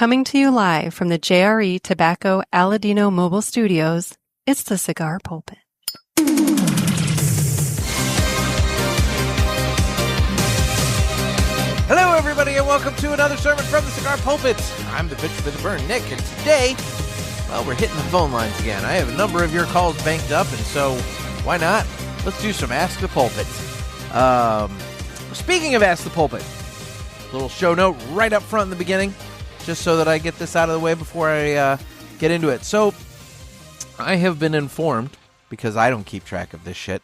Coming to you live from the JRE Tobacco Aladino Mobile Studios, it's the Cigar Pulpit. Hello, everybody, and welcome to another sermon from the Cigar Pulpit. I'm the Bishop of the Burn, Nick, and today, well, we're hitting the phone lines again. I have a number of your calls banked up, and so why not? Let's do some Ask the Pulpit. Speaking of Ask the Pulpit, little show note right up front in the beginning, just so that I get this out of the way before I get into it. So, I have been informed, because I don't keep track of this shit,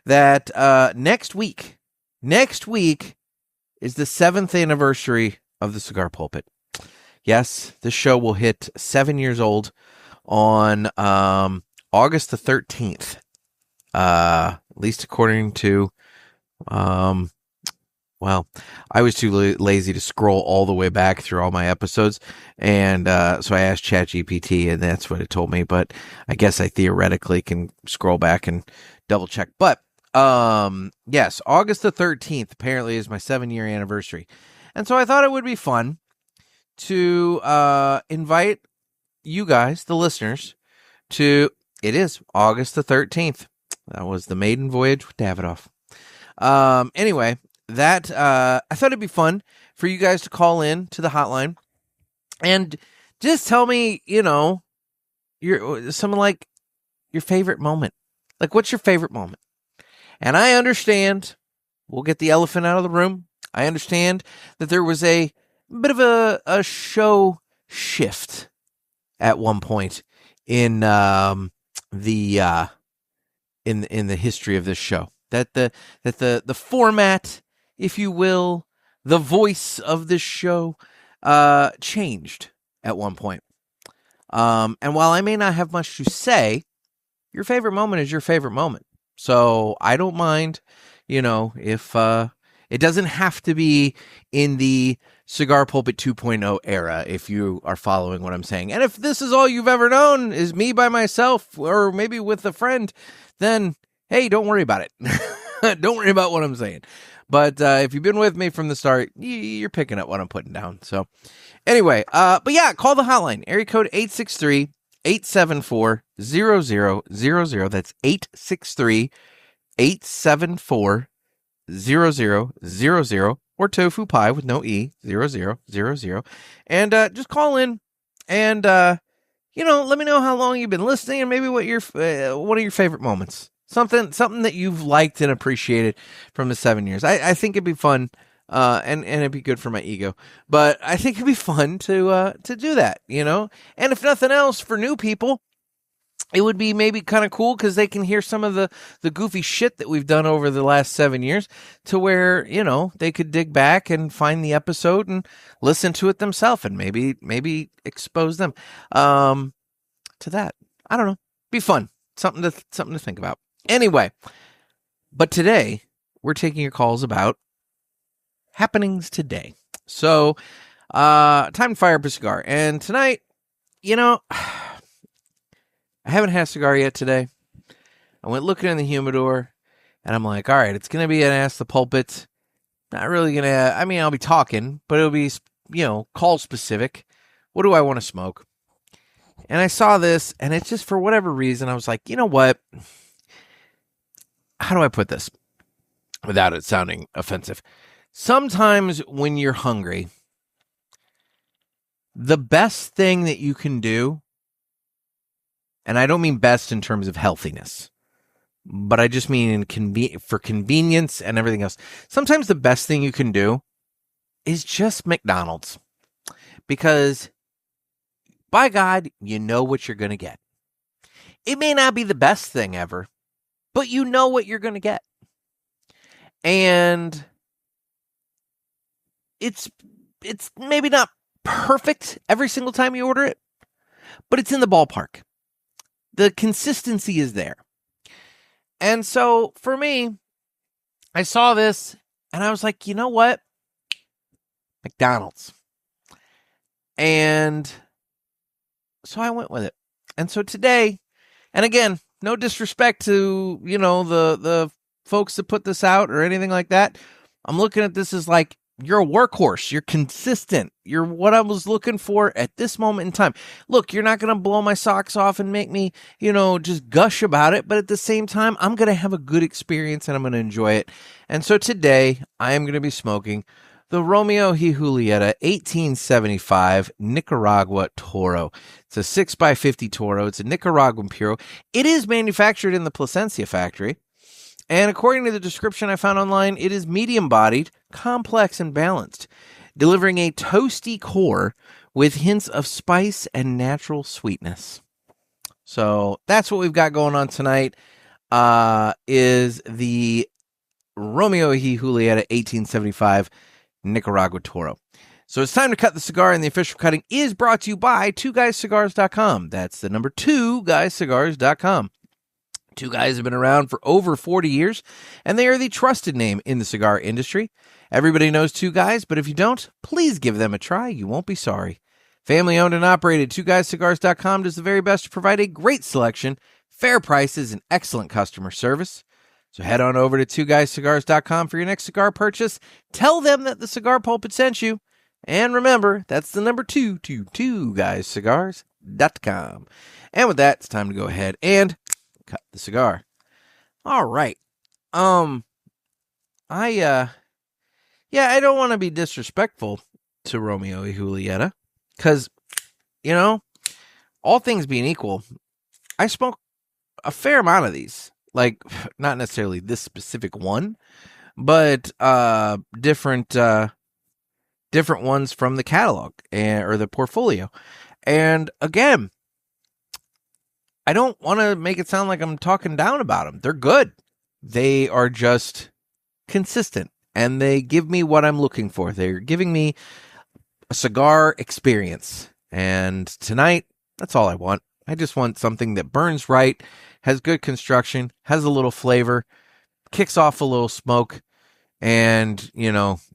that next week is the 7th anniversary of the Cigar Pulpit. Yes, this show will hit 7 years old on August the 13th, at least according to... Well, I was too lazy to scroll all the way back through all my episodes, and so I asked ChatGPT, and that's what it told me, but I guess I theoretically can scroll back and double-check. But, yes, August the 13th apparently is my 7-year anniversary, and so I thought it would be fun to invite you guys, the listeners, to... It is August the 13th. That was the maiden voyage with Davidoff. Anyway... That I thought it'd be fun for you guys to call in to the hotline and just tell me, your favorite moment. Like, what's your favorite moment? And I understand, we'll get the elephant out of the room. I understand that there was a bit of a show shift at one point in the history of this show. That the format, if you will, the voice of this show changed at one point. And while I may not have much to say, your favorite moment is your favorite moment. So I don't mind, if it doesn't have to be in the Cigar Pulpit 2.0 era, if you are following what I'm saying. And if this is all you've ever known is me by myself or maybe with a friend, then, hey, don't worry about it. Don't worry about what I'm saying. But if you've been with me from the start, you're picking up what I'm putting down. So anyway, but yeah, call the hotline. Area code 863-874-0000. That's 863-874-0000. Or tofu pie with no E, 0000. And just call in and, let me know how long you've been listening and maybe what one of your favorite moments. Something that you've liked and appreciated from the 7 years. I think it'd be fun, and it'd be good for my ego. But I think it'd be fun to do that, And if nothing else, for new people, it would be maybe kind of cool because they can hear some of the goofy shit that we've done over the last 7 years to where, they could dig back and find the episode and listen to it themselves and maybe expose them to that. I don't know. Be fun. Something to think about. Anyway, but today we're taking your calls about happenings today. So, time to fire up a cigar. And tonight, I haven't had a cigar yet today. I went looking in the humidor, and I'm like, all right, it's going to be an Ask the Pulpit. Not really going to, I'll be talking, but it'll be, call specific. What do I want to smoke? And I saw this, and it's just for whatever reason, I was like, you know what? How do I put this without it sounding offensive? Sometimes when you're hungry, the best thing that you can do, and I don't mean best in terms of healthiness, but I just mean for convenience and everything else. Sometimes the best thing you can do is just McDonald's. Because, by God, you know what you're going to get. It may not be the best thing ever, but you know what you're going to get. And it's maybe not perfect every single time you order it, but it's in the ballpark. The consistency is there. And so for me, I saw this and I was like, you know what? McDonald's. And so I went with it. And so today, and again, no disrespect to, the folks that put this out or anything like that. I'm looking at this as like, You're a workhorse. You're consistent. You're what I was looking for at this moment in time. Look, you're not going to blow my socks off and make me, just gush about it. But at the same time, I'm going to have a good experience and I'm going to enjoy it. And so today, I am going to be smoking the Romeo y Julieta 1875 Nicaragua Toro. It's a 6x50 Toro. It's a Nicaraguan Puro. It is manufactured in the Plasencia factory. And according to the description I found online, it is medium-bodied, complex, and balanced, delivering a toasty core with hints of spice and natural sweetness. So that's what we've got going on tonight, is the Romeo y Julieta 1875 Nicaragua Toro. So it's time to cut the cigar, and the official cutting is brought to you by 2guyscigars.com. That's the number 2guyscigars.com. Two Guys have been around for over 40 years, and they are the trusted name in the cigar industry. Everybody knows Two Guys, but if you don't, please give them a try. You won't be sorry. Family owned and operated, 2guyscigars.com does the very best to provide a great selection, fair prices, and excellent customer service. So head on over to 2guyscigars.com for your next cigar purchase. Tell them that the Cigar Pulpit sent you. And remember, that's the number 2guyscigars.com. And with that, it's time to go ahead and cut the cigar. All right. I don't want to be disrespectful to Romeo y Julieta because, all things being equal, I smoke a fair amount of these. Like, not necessarily this specific one, but different ones from the catalog or the portfolio. And again, I don't want to make it sound like I'm talking down about them. They're good. They are just consistent, and they give me what I'm looking for. They're giving me a cigar experience. And tonight, that's all I want. I just want something that burns right, has good construction, has a little flavor, kicks off a little smoke, and,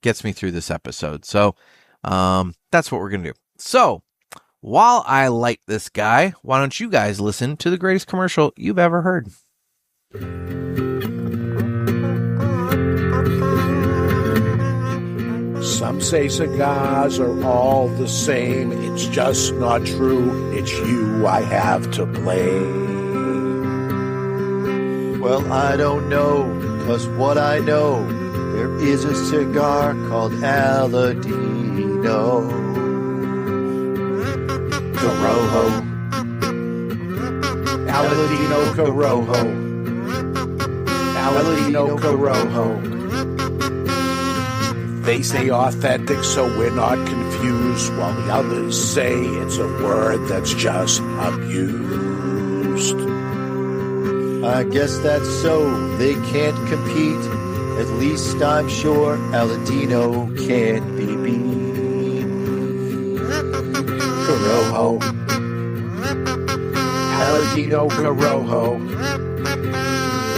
gets me through this episode. So that's what we're going to do. So while I light this guy, why don't you guys listen to the greatest commercial you've ever heard? Some say cigars are all the same. It's just not true. It's you I have to blame. Well, I don't know, 'cause what I know, there is a cigar called Aladino Corojo. Aladino Corojo. Aladino Corojo. They say authentic, so we're not confused, while the others say it's a word that's just abused. I guess that's so. They can't compete. At least I'm sure Aladino can't be beat. Corojo. Aladino Corojo.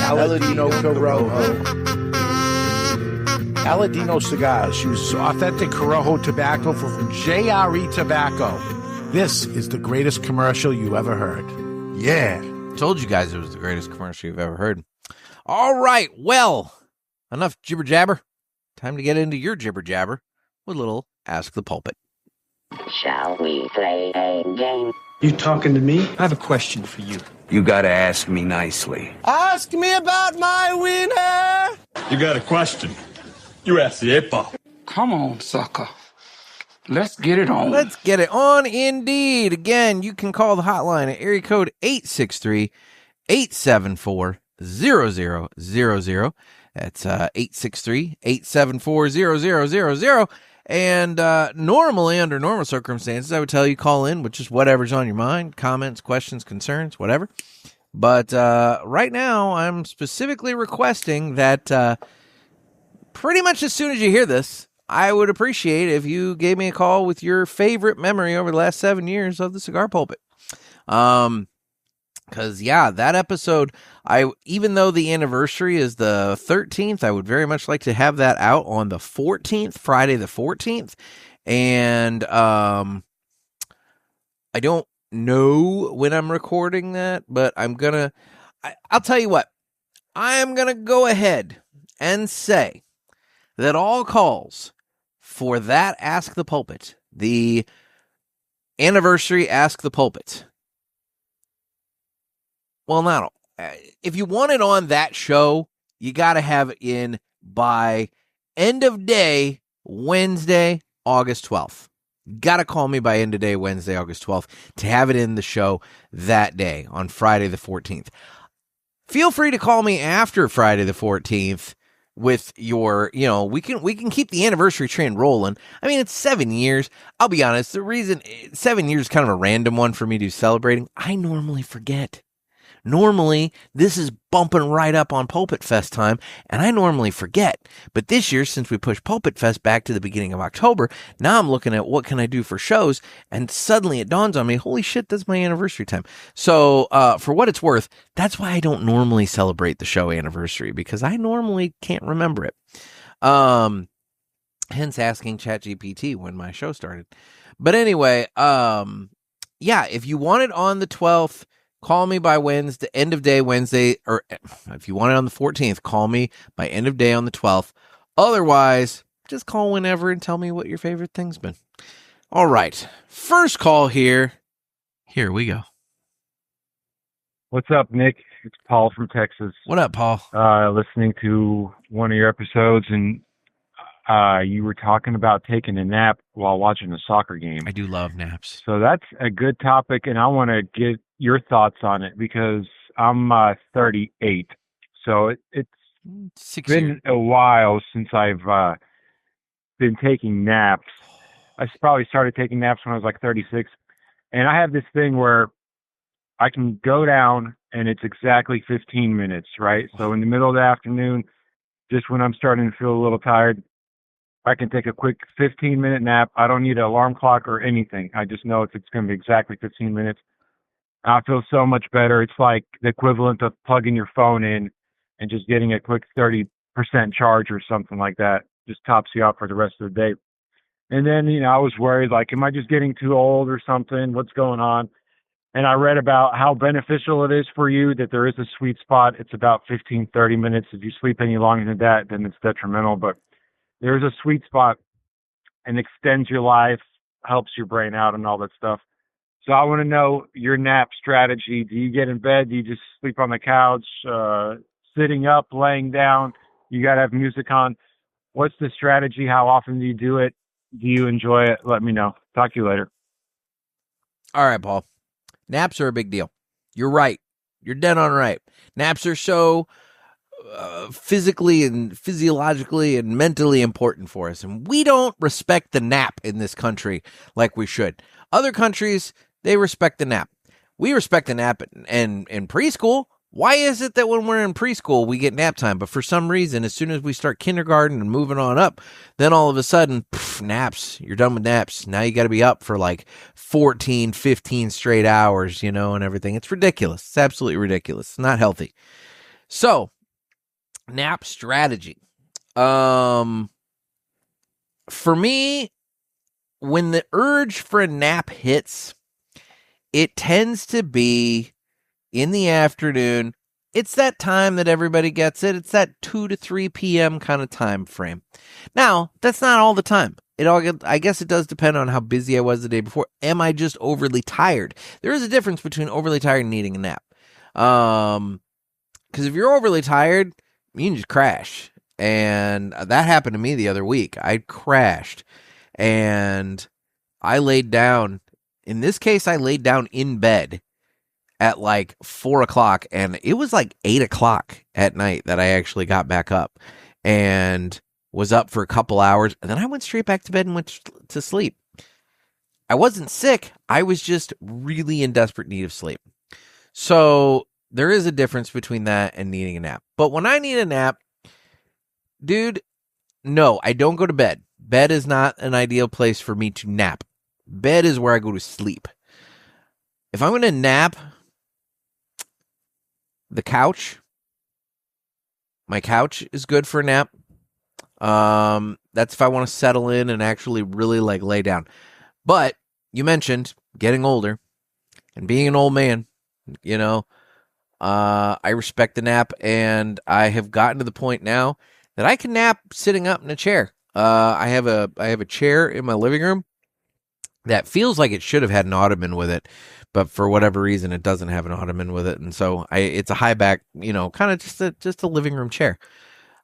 Aladino Corojo. Aladino Cigars uses authentic Corojo tobacco from JRE Tobacco. This is the greatest commercial you ever heard. Yeah. Told you guys it was the greatest commercial you've ever heard. All right. Well, enough jibber jabber. Time to get into your jibber jabber with a little Ask the Pulpit. Shall we play a game? You talking to me? I have a question for you. You gotta ask me nicely. Ask me about my winner. You got a question? You ask the 8-ball. Come on, sucker. Let's get it on. Let's get it on indeed. Again, you can call the hotline at area code 863-874-0000. That's 863-874-0000. And normally, under normal circumstances, I would tell you call in with just whatever's on your mind, comments, questions, concerns, whatever. But right now, I'm specifically requesting that pretty much as soon as you hear this, I would appreciate if you gave me a call with your favorite memory over the last 7 years of the Cigar Pulpit. Because, yeah, that episode, even though the anniversary is the 13th, I would very much like to have that out on the 14th, Friday the 14th. And I don't know when I'm recording that, but I'll tell you what. I am going to go ahead and say that all calls for that Ask the Pulpit, the anniversary Ask the Pulpit. Well, not if you want it on that show, you got to have it in by end of day Wednesday, August 12th. Got to call me by end of day Wednesday, August 12th to have it in the show that day on Friday the 14th. Feel free to call me after Friday the 14th with your, we can keep the anniversary train rolling. I mean, it's 7 years. I'll be honest, the reason 7 years is kind of a random one for me to do celebrating. I normally forget. Normally, this is bumping right up on Pulpit Fest time, and I normally forget. But this year, since we pushed Pulpit Fest back to the beginning of October, now I'm looking at what can I do for shows, and suddenly it dawns on me, holy shit, that's my anniversary time. So, for what it's worth, that's why I don't normally celebrate the show anniversary, because I normally can't remember it. Hence asking ChatGPT when my show started. But anyway, if you want it on the 12th, call me by Wednesday, end of day Wednesday, or if you want it on the 14th, call me by end of day on the 12th. Otherwise, just call whenever and tell me what your favorite thing's been. All right. First call here. Here we go. What's up, Nick? It's Paul from Texas. What up, Paul? Listening to one of your episodes, and you were talking about taking a nap while watching a soccer game. I do love naps. So that's a good topic, and I want to get your thoughts on it because I'm 38. So it's been a while since I've been taking naps. I probably started taking naps when I was like 36. And I have this thing where I can go down and it's exactly 15 minutes, right? So in the middle of the afternoon, just when I'm starting to feel a little tired, I can take a quick 15-minute nap. I don't need an alarm clock or anything. I just know it's going to be exactly 15 minutes. I feel so much better. It's like the equivalent of plugging your phone in and just getting a quick 30% charge or something like that. Just tops you out for the rest of the day. And then, I was worried, like, am I just getting too old or something? What's going on? And I read about how beneficial it is for you, that there is a sweet spot. It's about 15, 30 minutes. If you sleep any longer than that, then it's detrimental. But there's a sweet spot and extends your life, helps your brain out and all that stuff. So I want to know your nap strategy. Do you get in bed? Do you just sleep on the couch, sitting up, laying down? You got to have music on. What's the strategy? How often do you do it? Do you enjoy it? Let me know. Talk to you later. All right, Paul. Naps are a big deal. You're right. You're dead on right. Naps are so physically and physiologically and mentally important for us. And we don't respect the nap in this country like we should. Other countries, they respect the nap. We respect the nap in preschool. Why is it that when we're in preschool, we get nap time? But for some reason, as soon as we start kindergarten and moving on up, then all of a sudden, naps. You're done with naps. Now you got to be up for like 14, 15 straight hours, and everything. It's ridiculous. It's absolutely ridiculous. It's not healthy. So, nap strategy. For me, when the urge for a nap hits, it tends to be in the afternoon. It's that time that everybody gets it. It's that 2 to 3 p.m. kind of time frame. Now, that's not all the time. I guess it does depend on how busy I was the day before. Am I just overly tired? There is a difference between overly tired and needing a nap. Because if you're overly tired, you can just crash. And that happened to me the other week. I crashed and I laid down. In this case, I laid down in bed at like 4 o'clock, and it was like 8 o'clock at night that I actually got back up and was up for a couple hours. And then I went straight back to bed and went to sleep. I wasn't sick. I was just really in desperate need of sleep. So there is a difference between that and needing a nap. But when I need a nap, dude, no, I don't go to bed. Bed is not an ideal place for me to nap. Bed is where I go to sleep. If I'm going to nap, the couch. My couch is good for a nap. That's if I want to settle in and actually really like lay down. But you mentioned getting older and being an old man, I respect the nap, and I have gotten to the point now that I can nap sitting up in a chair. I have a chair in my living room that feels like it should have had an ottoman with it, but for whatever reason it doesn't have an ottoman with it, and so it's a high back, kind of just a living room chair.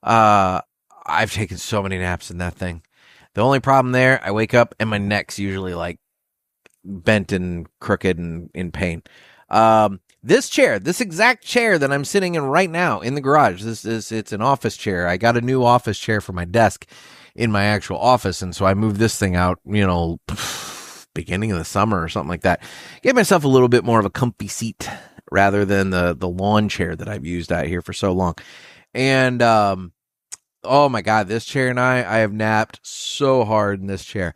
I've taken so many naps in that thing. The only problem there, I wake up and my neck's usually like bent and crooked and in pain. This exact chair that I'm sitting in right now in the garage, it's an office chair. I got a new office chair for my desk in my actual office, and so I moved this thing out, beginning of the summer or something like that. Gave myself a little bit more of a comfy seat rather than the lawn chair that I've used out here for so long. And oh my God, this chair and I have napped so hard in this chair.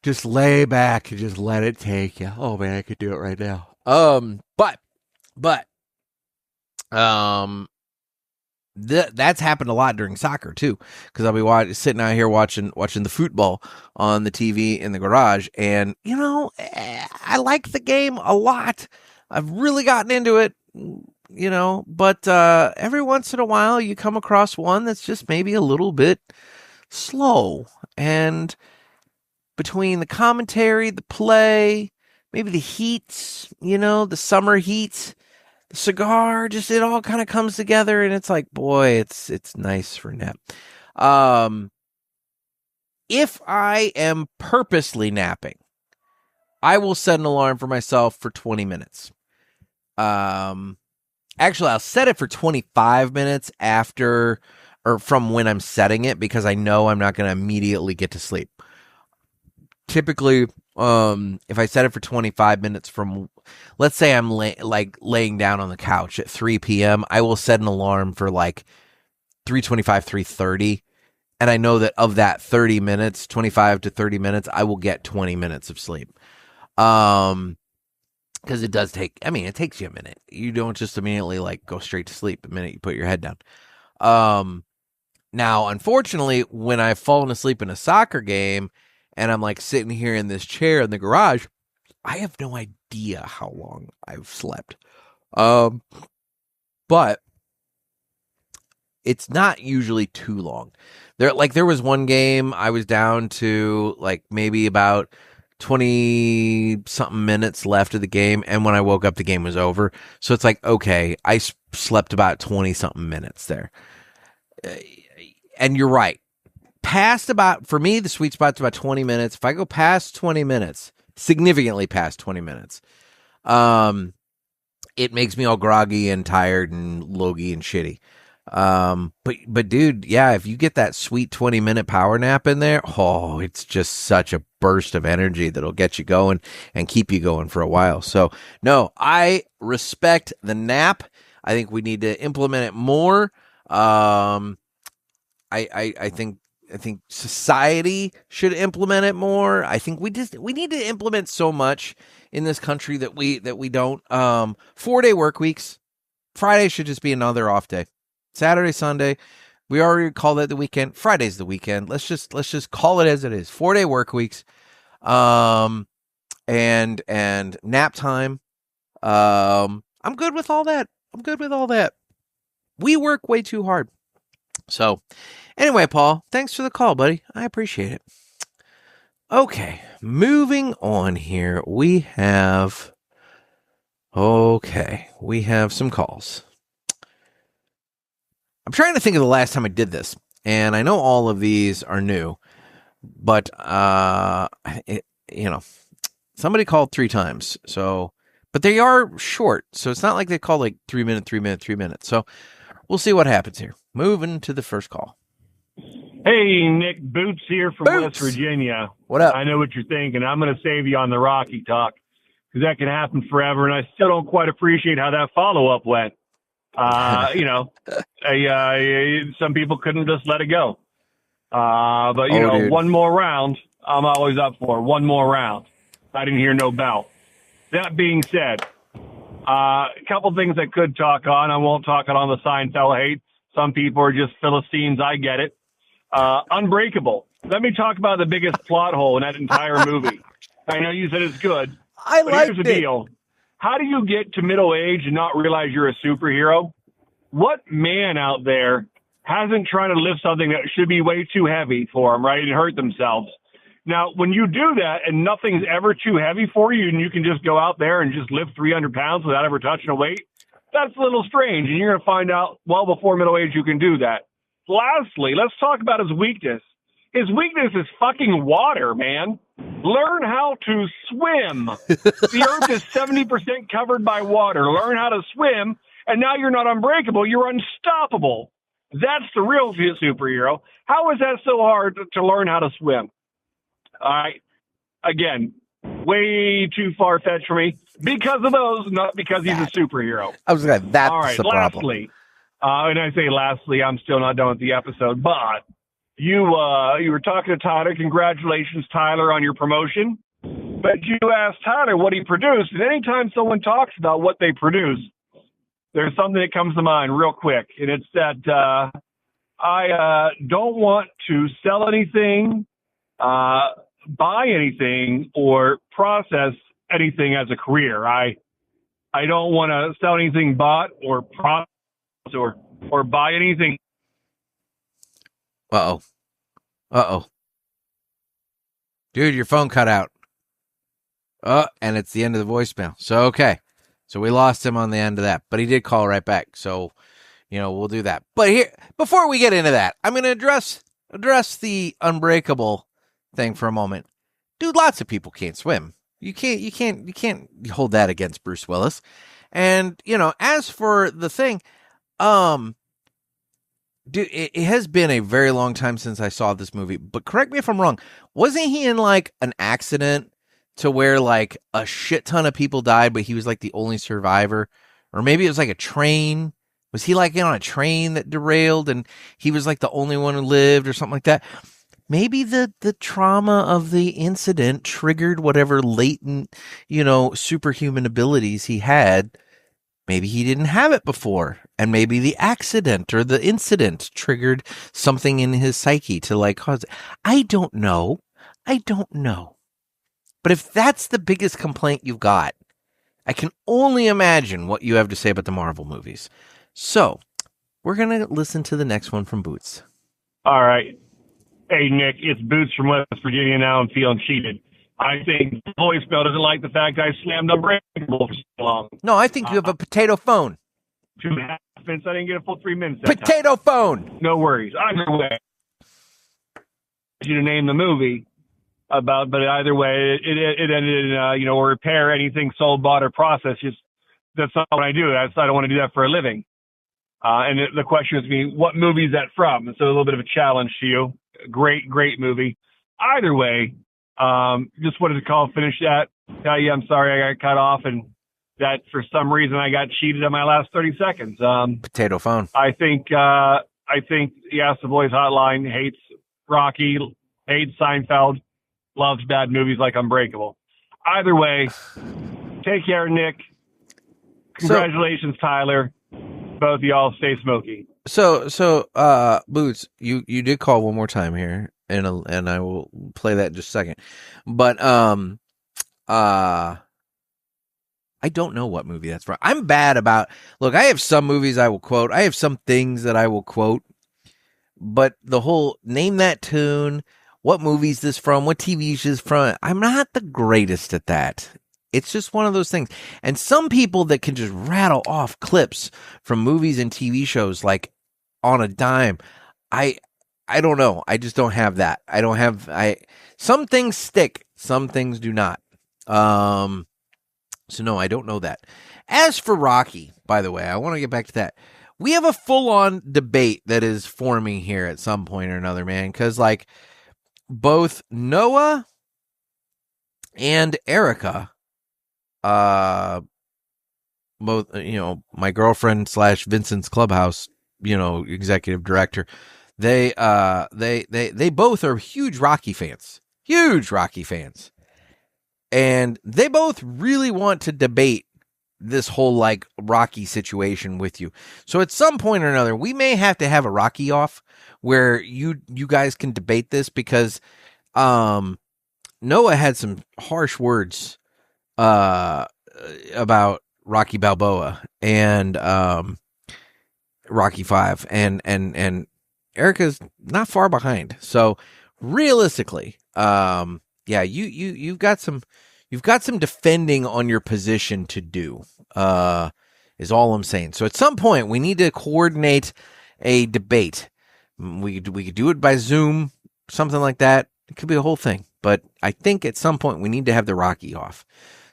Just lay back and just let it take you. Oh man, I could do it right now. That's happened a lot during soccer too, because I'll be sitting out here watching the football on the TV in the garage, and I like the game a lot. I've really gotten into it, but every once in a while you come across one that's just maybe a little bit slow, and between the commentary, the play, maybe the heat, the summer heat, the cigar, just it all kind of comes together, and it's like, boy, it's nice for nap. If I am purposely napping, I will set an alarm for myself for 20 minutes. Actually, I'll set it for 25 minutes after or from when I'm setting it, because I know I'm not going to immediately get to sleep. Typically, if I set it for 25 minutes from, let's say I'm laying down on the couch at 3 p.m., I will set an alarm for like 3:25, 3:30. And I know that of that 30 minutes, 25 to 30 minutes, I will get 20 minutes of sleep. Because it does take, it takes you a minute. You don't just immediately go straight to sleep the minute you put your head down. Now, unfortunately, when I've fallen asleep in a soccer game and I'm sitting here in this chair in the garage, I have no idea how long I've slept. But it's not usually too long. There was one game I was down to maybe about 20 something minutes left of the game, and when I woke up the game was over. So it's okay, I slept about 20 something minutes there. And you're right. For me, the sweet spot's about 20 minutes. If I go past 20 minutes, significantly past 20 minutes, it makes me all groggy and tired and logy and shitty. But dude, yeah, if you get that sweet 20-minute power nap in there, oh, it's just such a burst of energy that'll get you going and keep you going for a while. So no, I respect the nap. I think we need to implement it more. I think society should implement it more. I think we need to implement so much in this country that we don't. 4-day work weeks. Friday should just be another off day. Saturday, Sunday, we already called it the weekend. Friday's the weekend. Let's just call it as it is. 4-day work weeks, and nap time. I'm good with all that. We work way too hard. So, anyway, Paul, thanks for the call, buddy. I appreciate it. Okay, moving on here. We have some calls. I'm trying to think of the last time I did this, and I know all of these are new, but somebody called 3 times, but they are short, so it's not like they call 3 minutes, 3 minutes, 3 minutes. So we'll see what happens here. Moving to the first call. Hey, Nick, Boots here from West Virginia. What up? I know what you're thinking. I'm going to save you on the Rocky talk, because that can happen forever, and I still don't quite appreciate how that follow-up went. Some people couldn't just let it go. But dude, one more round, I'm always up for one more round. I didn't hear no bell. That being said, a couple things I could talk on. I won't talk on the Seinfeld hate. Some people are just Philistines. I get it. Unbreakable. Let me talk about the biggest plot hole in that entire movie. I know you said it's good. Here's the deal. How do you get to middle age and not realize you're a superhero? What man out there hasn't tried to lift something that should be way too heavy for them, right, and hurt themselves. Now, when you do that and nothing's ever too heavy for you and you can just go out there and just lift 300 pounds without ever touching a weight, that's a little strange, and you're going to find out well before middle age you can do that. Lastly, let's talk about his weakness. His weakness is fucking water, man. Learn how to swim. The earth is 70% covered by water. Learn how to swim, and now you're not unbreakable. You're unstoppable. That's the real superhero. How is that so hard to learn how to swim? All right. Again, way too far-fetched for me because of those, not because he's a superhero. I was like, that's all right, the problem. Lastly, and I say lastly, I'm still not done with the episode, but you were talking to Tyler. Congratulations, Tyler, on your promotion. But you asked Tyler what he produced, and anytime someone talks about what they produce, there's something that comes to mind real quick, and it's that I don't want to sell anything, buy anything, or process anything as a career. I don't want to sell anything bought or process or buy anything. Uh-oh. Dude, your phone cut out. And it's the end of the voicemail. So, okay. So we lost him on the end of that, but he did call right back. So, we'll do that. But here, before we get into that, I'm going to address the unbreakable thing for a moment. Dude, lots of people can't swim. You can't hold that against Bruce Willis. And, as for the thing, dude, it has been a very long time since I saw this movie, but correct me if I'm wrong. Wasn't he in like an accident to where like a shit ton of people died, but he was like the only survivor? Or maybe it was like a train. Was he like on a train that derailed and he was like the only one who lived or something like that? Maybe the trauma of the incident triggered whatever latent, superhuman abilities he had. Maybe he didn't have it before, and maybe the accident or the incident triggered something in his psyche to like cause it. I don't know. But if that's the biggest complaint you've got, I can only imagine what you have to say about the Marvel movies. So, we're going to listen to the next one from Boots. All right. Hey, Nick, it's Boots from West Virginia. Now I'm feeling cheated. I think the voicemail doesn't like the fact I slammed Unbreakable for so long. No, I think you have a potato phone. 2.5 minutes. I didn't get a full 3 minutes. Potato phone. No worries. Either way, you to name the movie but either way, it ended in repair anything sold, bought, or processed. Just that's not what I do. I don't want to do that for a living. And the question is, what movie is that from? And so a little bit of a challenge to you. Great movie. Either way. Just wanted to finish that. Tell you I'm sorry I got cut off and that for some reason I got cheated on my last 30 seconds. Potato phone. I think the Ask the Boys hotline hates Rocky, hates Seinfeld, loves bad movies like Unbreakable. Either way, take care, Nick. Congratulations, Tyler. Both of y'all stay smoky. So, Boots, you did call one more time here. And I will play that in just a second. But I don't know what movie that's from. I'm bad about. Look, I have some movies I will quote. I have some things that I will quote. But the whole name that tune, what movie is this from, what TV is this from, I'm not the greatest at that. It's just one of those things. And some people that can just rattle off clips from movies and TV shows like on a dime, I don't know. I just don't have that. Some things stick, some things do not. So no, I don't know that. As for Rocky, by the way, I want to get back to that. We have a full-on debate that is forming here at some point or another, man, because like both Noah and Erica, both, my girlfriend / Vincent's Clubhouse, executive director, they both are huge Rocky fans. And they both really want to debate this whole like Rocky situation with you. So at some point or another, we may have to have a Rocky off where you guys can debate this because Noah had some harsh words about Rocky Balboa and Rocky 5 and Erica's not far behind. So realistically, you've got some defending on your position to do. Is all I'm saying. So at some point we need to coordinate a debate. We could do it by Zoom, something like that. It could be a whole thing. But I think at some point we need to have the Rocky off.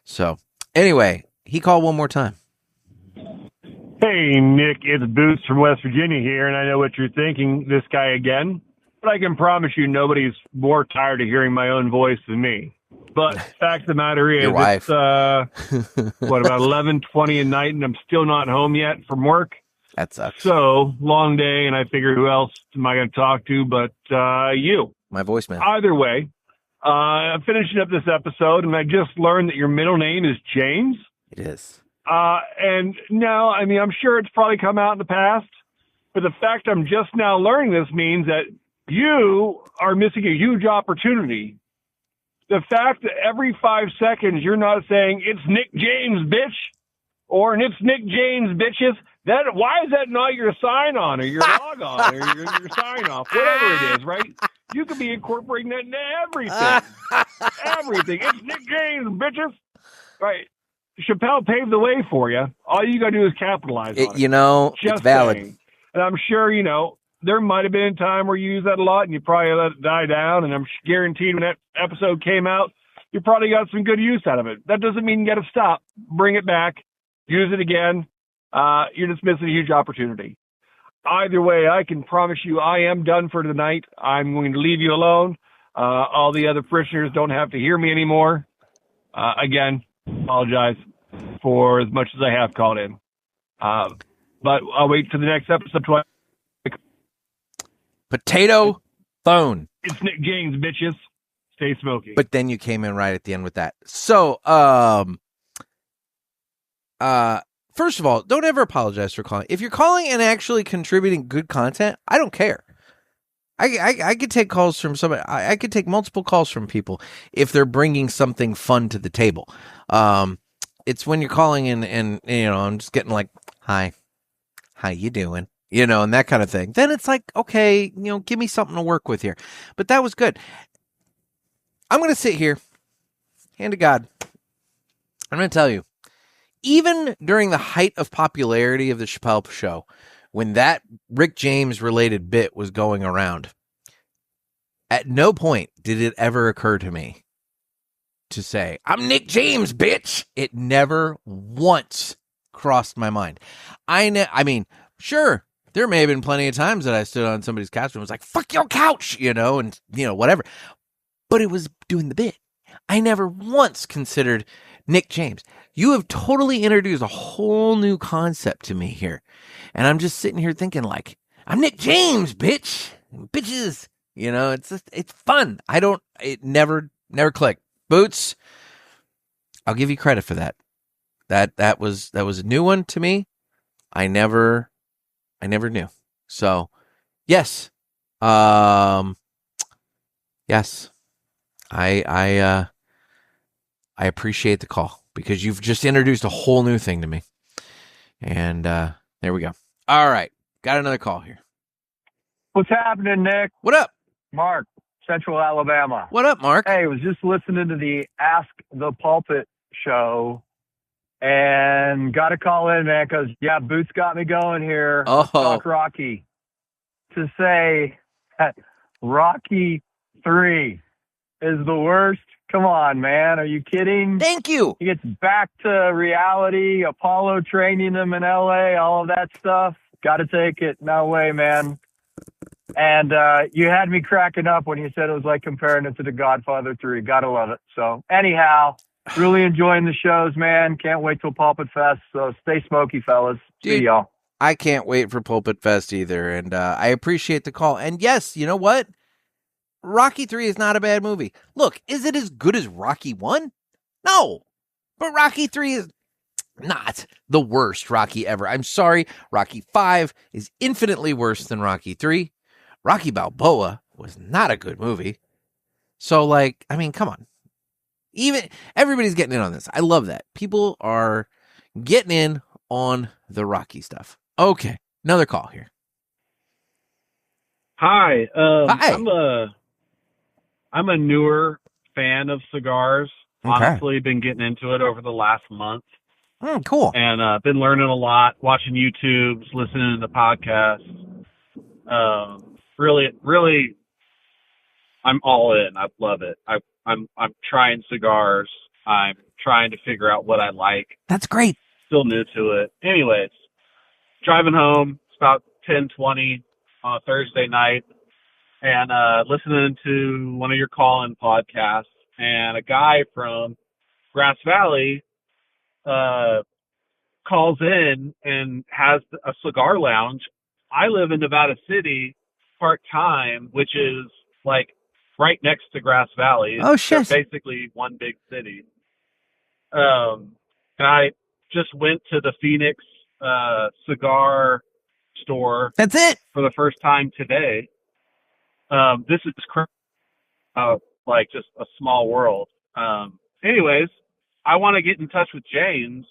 So anyway, he called one more time. Hey, Nick, it's Boots from West Virginia here, and I know what you're thinking, this guy again. But I can promise you nobody's more tired of hearing my own voice than me. But fact of the matter is, it's, about 11:20 at night, and I'm still not home yet from work. That sucks. So, long day, and I figure who else am I going to talk to but you. My voicemail. Either way, I'm finishing up this episode, and I just learned that your middle name is James. It is. And no, I mean, I'm sure it's probably come out in the past, but the fact I'm just now learning this means that you are missing a huge opportunity. The fact that every 5 seconds you're not saying, it's Nick James, bitch, or it's Nick James, bitches, why is that not your sign-on or your log-on or your sign-off, whatever it is, right? You could be incorporating that into everything. Everything. It's Nick James, bitches. Right. Chappelle paved the way for you. All you got to do is capitalize on it. You know, just it's valid. Saying. And I'm sure, there might have been a time where you used that a lot and you probably let it die down. And I'm guaranteed when that episode came out, you probably got some good use out of it. That doesn't mean you got to stop. Bring it back. Use it again. You're just missing a huge opportunity. Either way, I can promise you I am done for tonight. I'm going to leave you alone. All the other parishioners don't have to hear me anymore. Again, apologize for as much as I have called in. But I'll wait for the next episode. Potato phone. It's Nick James, bitches. Stay smoky. But then you came in right at the end with that. So, first of all, don't ever apologize for calling. If you're calling and actually contributing good content, I don't care. I could take calls from somebody. I could take multiple calls from people if they're bringing something fun to the table. It's when you're calling and I'm just getting like, hi, how you doing? And that kind of thing. Then it's like, okay, give me something to work with here. But that was good. I'm going to sit here, hand to God. I'm going to tell you, even during the height of popularity of the Chappelle Show, when that Rick James related bit was going around, at no point did it ever occur to me to say, I'm Nick James, bitch. It never once crossed my mind. I mean, sure, there may have been plenty of times that I stood on somebody's couch and was like, fuck your couch, and whatever. But it was doing the bit. I never once considered Nick James. You have totally introduced a whole new concept to me here. And I'm just sitting here thinking like, I'm Nick James, bitch. Bitches. It's fun. It never clicked. Boots, I'll give you credit for that. That was a new one to me. I never knew. So, yes. Yes. I appreciate the call because you've just introduced a whole new thing to me. And there we go. All right. Got another call here. What's happening, Nick? What up? Mark, Central Alabama. What up, Mark? Hey, I was just listening to the Ask the Pulpit show and got to call in, man, because, Boots got me going here. Oh. Talk Rocky. To say that Rocky 3 is the worst. Come on, man. Are you kidding? Thank you. He gets back to reality, Apollo training him in L.A., all of that stuff. Got to take it. No way, man. And you had me cracking up when you said it was like comparing it to The Godfather 3. Got to love it. So anyhow, really enjoying the shows, man. Can't wait till Pulpit Fest. So stay smoky, fellas. Dude, see y'all. I can't wait for Pulpit Fest either. And I appreciate the call. And yes, you know what? Rocky 3 is not a bad movie. Look, is it as good as Rocky 1? No. But Rocky 3 is not the worst Rocky ever. I'm sorry. Rocky 5 is infinitely worse than Rocky 3. Rocky Balboa was not a good movie. So, come on. Even everybody's getting in on this. I love that. People are getting in on the Rocky stuff. Okay. Another call here. Hi. Hi. I'm a newer fan of cigars. Okay. Honestly, been getting into it over the last month. Cool. And been learning a lot, watching YouTubes, listening to the podcasts. Really, I'm all in. I love it. I'm trying cigars. I'm trying to figure out what I like. That's great. Still new to it. Anyways, driving home. It's about 10:20 on a Thursday night, and listening to one of your call-in podcasts. And a guy from Grass Valley calls in and has a cigar lounge. I live in Nevada City part-time, which is like right next to Grass Valley. Oh, shit. They're basically one big city. And I just went to the Phoenix cigar store. That's it. For the first time today. This is like just a small world. Anyways, I want to get in touch with James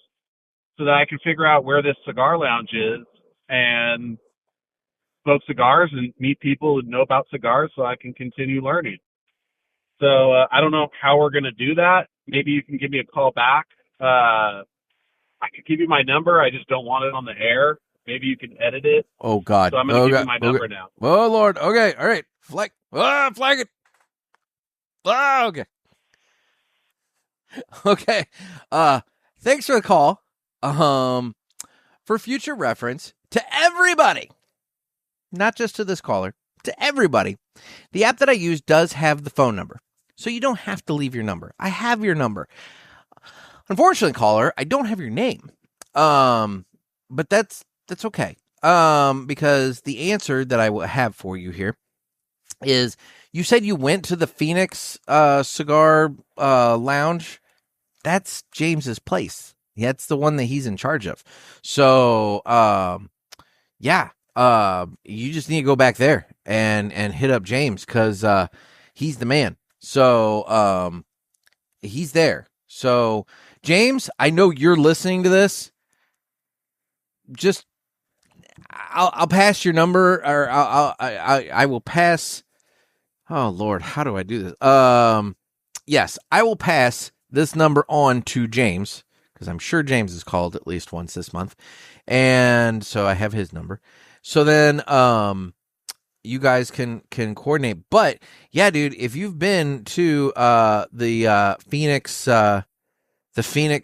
so that I can figure out where this cigar lounge is and smoke cigars and meet people who know about cigars so I can continue learning. So I don't know how we're going to do that. Maybe you can give me a call back. I could give you my number. I just don't want it on the air. Maybe you can edit it. Oh, God. So I'm going to give you my number now. Oh, Lord. Okay. All right. Flag it. Okay. Okay. Thanks for the call. For future reference to everybody, not just to this caller, to everybody, the app that I use does have the phone number. So you don't have to leave your number. I have your number. Unfortunately, caller, I don't have your name. But that's okay. Because the answer that I will have for you here is you said you went to the Phoenix cigar lounge. That's James's place. That's the one that he's in charge of. So, yeah, you just need to go back there and hit up James because he's the man. So, he's there. So, James, I know you're listening to this. Just, I'll pass your number, or I will pass. Oh Lord, how do I do this? Yes, I will pass this number on to James because I'm sure James has called at least once this month, and so I have his number. So then, you guys can coordinate. But yeah, dude, if you've been to the Phoenix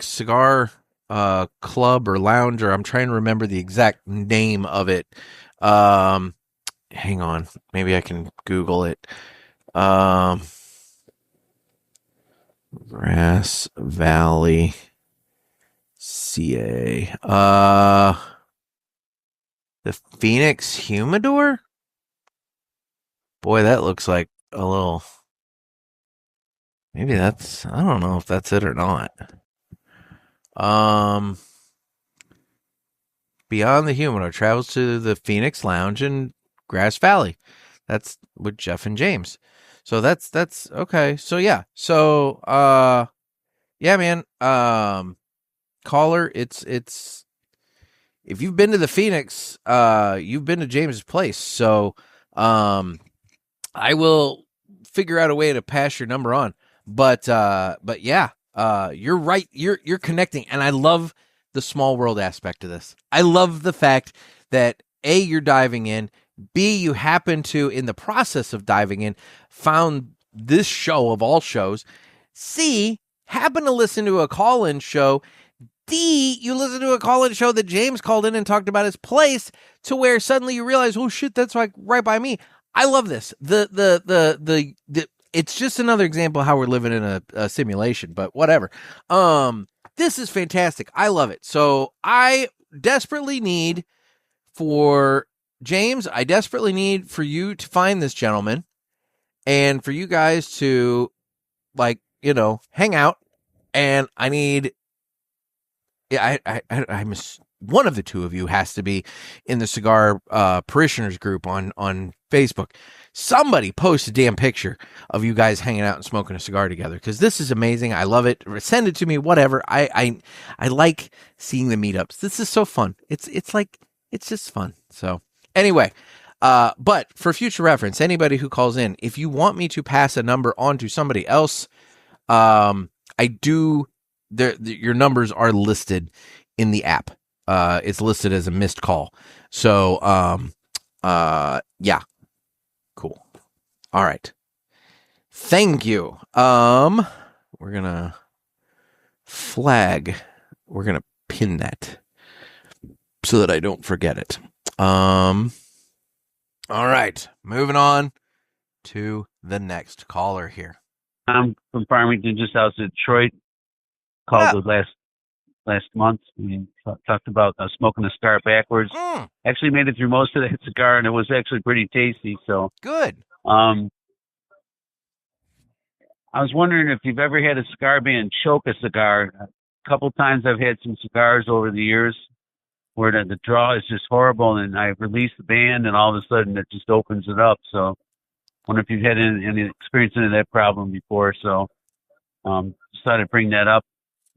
Cigar club or lounge, or I'm trying to remember the exact name of it. Hang on, maybe I can Google it. Grass Valley, CA. The Phoenix Humidor? Boy, that looks like a little. Maybe that's. I don't know if that's it or not. Beyond the Humidor travels to the Phoenix Lounge in Grass Valley. That's with Jeff and James. So that's okay. So yeah. So yeah, man. Caller, it's if you've been to the Phoenix, you've been to James's place. So I will figure out a way to pass your number on. But yeah, you're right. You're connecting, and I love the small world aspect of this. I love the fact that A, you're diving in, B, you happen to, in the process of diving in, found this show of all shows, C, happen to listen to a call-in show, D, you listen to a call-in show that James called in and talked about his place, to where suddenly you realize, oh shit, that's like right by me. I love this. It's just another example of how we're living in a simulation, but whatever. This is fantastic. I love it. So I desperately need for James, I desperately need for you to find this gentleman and for you guys to, like, you know, hang out. And I need, I'm one of the two of you has to be in the Cigar Parishioners group on Facebook. Somebody post a damn picture of you guys hanging out and smoking a cigar together, because this is amazing. I love it. Send it to me, whatever. I like seeing the meetups. This is so fun. It's just fun. So anyway, But for future reference, anybody who calls in, if you want me to pass a number on to somebody else, I do. Your numbers are listed in the app. It's listed as a missed call. So, yeah, cool. All right. Thank you. We're gonna flag. We're gonna pin that so that I don't forget it. All right, moving on to the next caller here. I'm from Farmington, just outside of Detroit. Called the last month. We talked about smoking a cigar backwards. Actually made it through most of that cigar, and it was actually pretty tasty. So good. I was wondering if you've ever had a cigar band choke a cigar. A couple times I've had some cigars over the years where the draw is just horrible, and I release the band, and all of a sudden it just opens it up. So I wonder if you've had any experience into that problem before. So just thought I'd bring that up.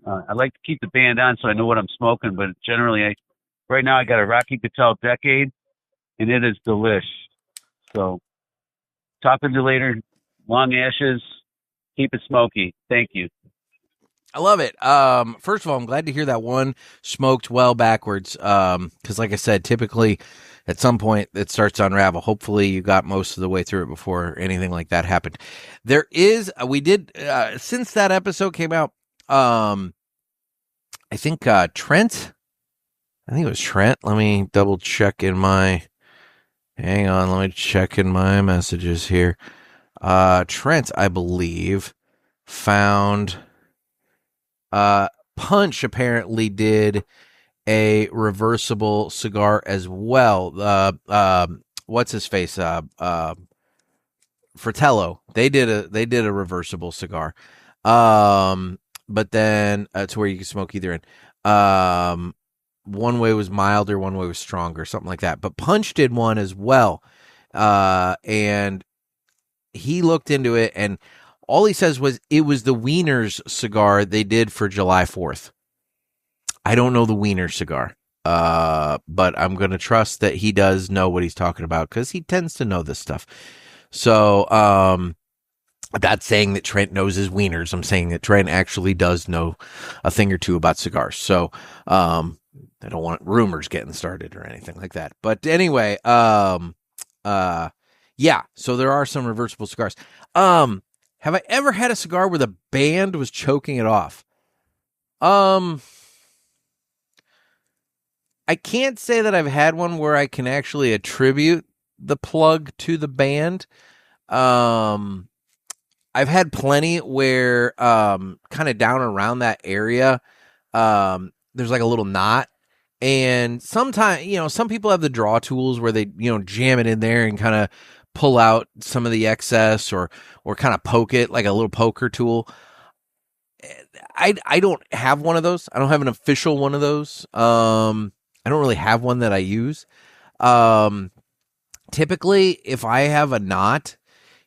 I like to keep the band on so I know what I'm smoking, but generally, right now I got a Rocky Patel Decade, and it is delish. So talking to you later. Long ashes. Keep it smoky. Thank you. I love it. First of all, I'm glad to hear that one smoked well backwards. Because like I said, typically at some point it starts to unravel. Hopefully you got most of the way through it before anything like that happened. There is, since that episode came out, I think Trent, I think it was Trent. Let me double check in my, hang on, let me check in my messages here. Trent, I believe, found... Punch apparently did a reversible cigar as well. What's his face? Fratello. They did a reversible cigar. But then to where you can smoke either end. One way was milder, one way was stronger, something like that. But Punch did one as well. And he looked into it, and all he says was it was the Wiener's cigar they did for July 4th. I don't know the Wiener cigar, but I'm going to trust that he does know what he's talking about because he tends to know this stuff. So I'm not saying that Trent knows his Wieners. I'm saying that Trent actually does know a thing or two about cigars. So I don't want rumors getting started or anything like that. But anyway, yeah, so there are some reversible cigars. Have I ever had a cigar where the band was choking it off? I can't say that I've had one where I can actually attribute the plug to the band. I've had plenty where kind of down around that area, there's like a little knot. And sometimes, some people have the draw tools where they, jam it in there and kind of pull out some of the excess or kind of poke it like a little poker tool. I don't have one of those. I don't have an official one of those. I don't really have one that I use. Typically, if I have a knot,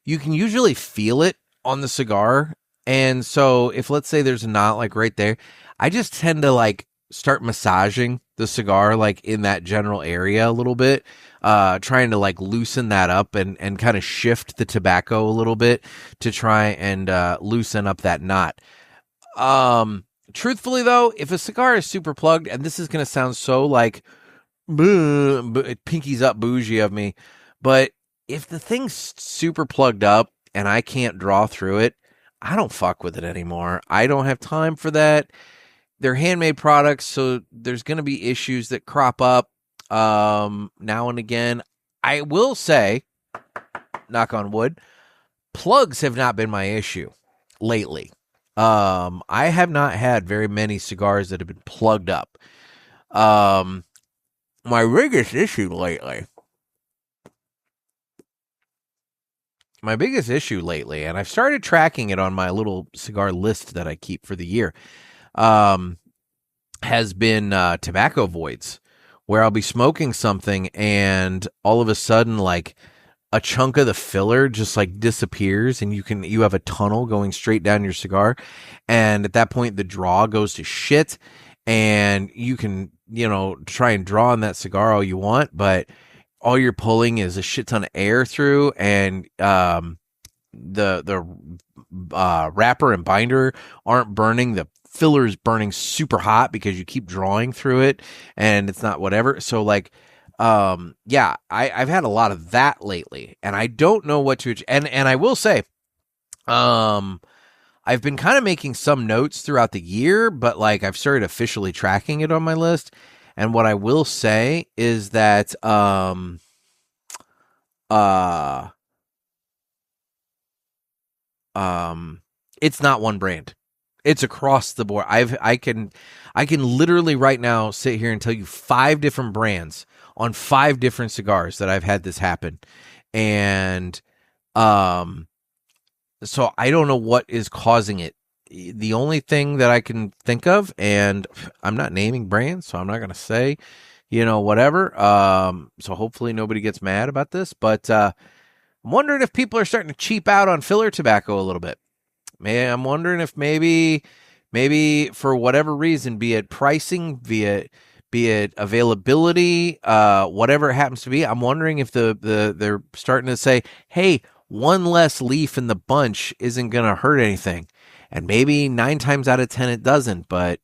you can usually feel it on the cigar. And so if, let's say there's a knot like right there, I just tend to like start massaging the cigar like in that general area a little bit, trying to like loosen that up and kind of shift the tobacco a little bit to try and loosen up that knot. Truthfully though, if a cigar is super plugged, and this is going to sound so like pinkies up bougie of me, but if the thing's super plugged up and I can't draw through it, I don't fuck with it anymore. I don't have time for that. They're handmade products, so there's going to be issues that crop up now and again. I will say, knock on wood, plugs have not been my issue lately. I have not had very many cigars that have been plugged up. My biggest issue lately, and I've started tracking it on my little cigar list that I keep for the year, has been tobacco voids, where I'll be smoking something and all of a sudden like a chunk of the filler just like disappears and you have a tunnel going straight down your cigar, and at that point the draw goes to shit, and you can try and draw on that cigar all you want, but all you're pulling is a shit ton of air through, and the wrapper and binder aren't burning. The filler is burning super hot because you keep drawing through it, and it's not whatever. So like, yeah, I've had a lot of that lately, and I don't know what to. And I will say, I've been kind of making some notes throughout the year, but like I've started officially tracking it on my list. And what I will say is that, it's not one brand. It's across the board. I can literally right now sit here and tell you 5 different brands on 5 different cigars that I've had this happen. And, so I don't know what is causing it. The only thing that I can think of, and I'm not naming brands, so I'm not going to say, whatever. So hopefully nobody gets mad about this, but, I'm wondering if people are starting to cheap out on filler tobacco a little bit. Man, I'm wondering if maybe for whatever reason, be it pricing, be it availability, whatever it happens to be, I'm wondering if they're starting to say, hey, one less leaf in the bunch isn't going to hurt anything. And maybe 9 times out of 10 it doesn't, but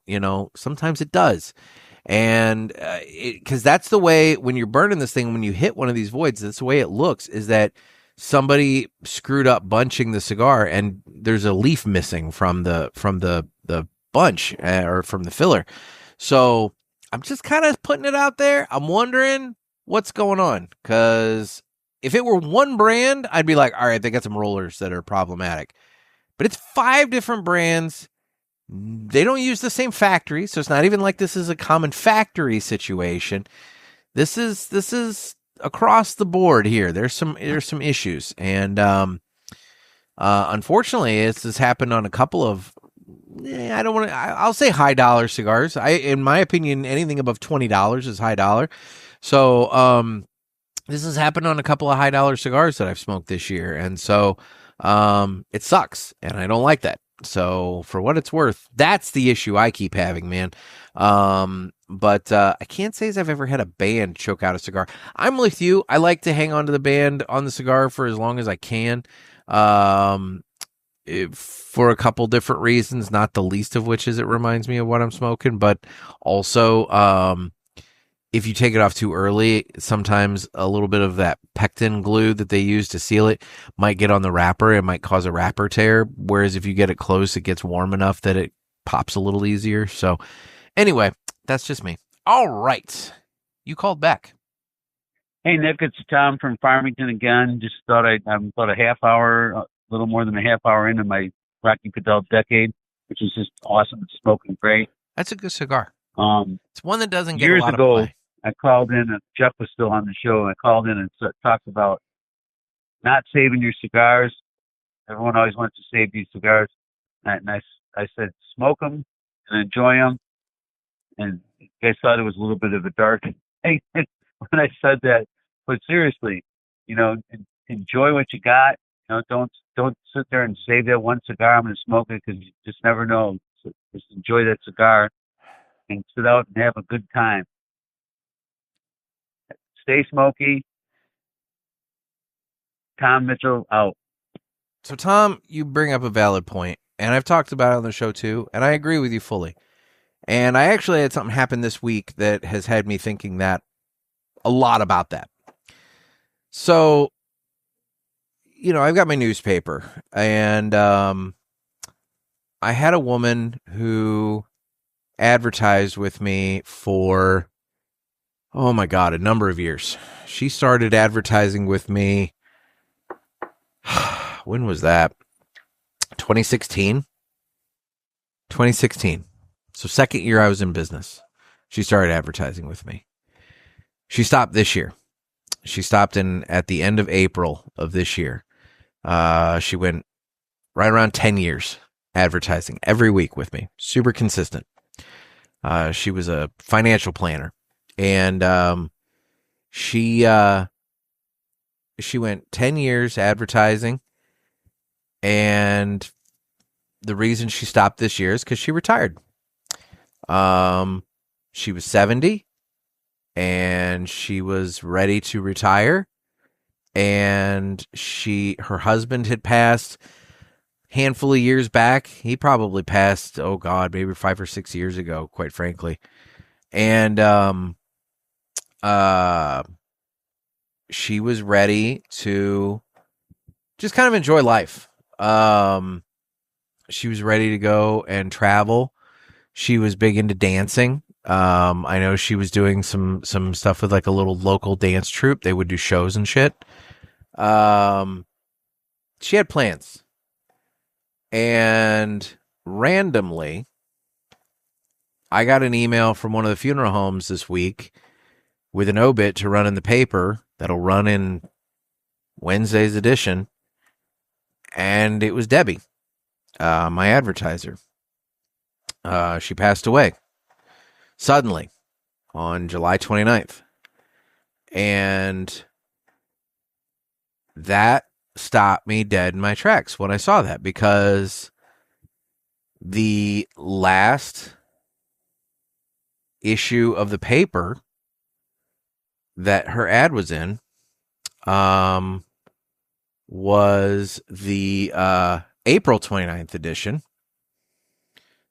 sometimes it does. And because that's the way, when you're burning this thing, when you hit one of these voids, that's the way it looks, is that somebody screwed up bunching the cigar and there's a leaf missing from the bunch or from the filler. So I'm just kind of putting it out there. I'm wondering what's going on, because if it were one brand, I'd be like, all right, they got some rollers that are problematic. But it's 5 different brands. They don't use the same factory, so it's not even like this is a common factory situation. This is across the board here. There's some issues, and unfortunately, this has happened on a couple of. I'll say high dollar cigars. In my opinion, anything above $20 is high dollar. So this has happened on a couple of high dollar cigars that I've smoked this year, and so it sucks, and I don't like that. So for what it's worth, that's the issue I keep having, man. But I can't say as I've ever had a band choke out a cigar. I'm with you. I like to hang on to the band on the cigar for as long as I can. For a couple different reasons, not the least of which is it reminds me of what I'm smoking, but also, if you take it off too early, sometimes a little bit of that pectin glue that they use to seal it might get on the wrapper. It might cause a wrapper tear. Whereas if you get it close, it gets warm enough that it pops a little easier. So anyway, that's just me. All right. You called back. Hey, Nick, it's Tom from Farmington again. Just thought I'm about a little more than a half hour into my Rocky Fidel decade, which is just awesome. It's smoking great. That's a good cigar. It's one that doesn't get years a lot ago, of play. I called in, and Jeff was still on the show, and I called in and talked about not saving your cigars. Everyone always wants to save these cigars. And I said, smoke them and enjoy them. And you guys thought it was a little bit of a dark thing when I said that. But seriously, enjoy what you got. Don't sit there and save that one cigar. I'm going to smoke it, because you just never know. So just enjoy that cigar and sit out and have a good time. Stay smoky. Tom Mitchell out. So, Tom, you bring up a valid point, and I've talked about it on the show too, and I agree with you fully. And I actually had something happen this week that has had me thinking that a lot about that. So, I've got my newspaper, and I had a woman who advertised with me for, oh my God, a number of years. She started advertising with me. When was that? 2016. So second year I was in business. She started advertising with me. She stopped this year. She stopped at the end of April of this year. She went right around 10 years advertising every week with me. Super consistent. She was a financial planner, and she went 10 years advertising, and the reason she stopped this year is because she retired. She was 70. and she was ready to retire. And her husband had passed handful of years back. He probably passed, oh God, maybe 5 or 6 years ago, quite frankly. And she was ready to just kind of enjoy life. She was ready to go and travel. She was big into dancing. I know she was doing some stuff with like a little local dance troupe. They would do shows and shit. She had plans. And randomly, I got an email from one of the funeral homes this week with an obit to run in the paper that'll run in Wednesday's edition. And it was Debbie, my advertiser. She passed away suddenly on July 29th. And that stopped me dead in my tracks when I saw that, because the last issue of the paper that her ad was in was the April 29th edition.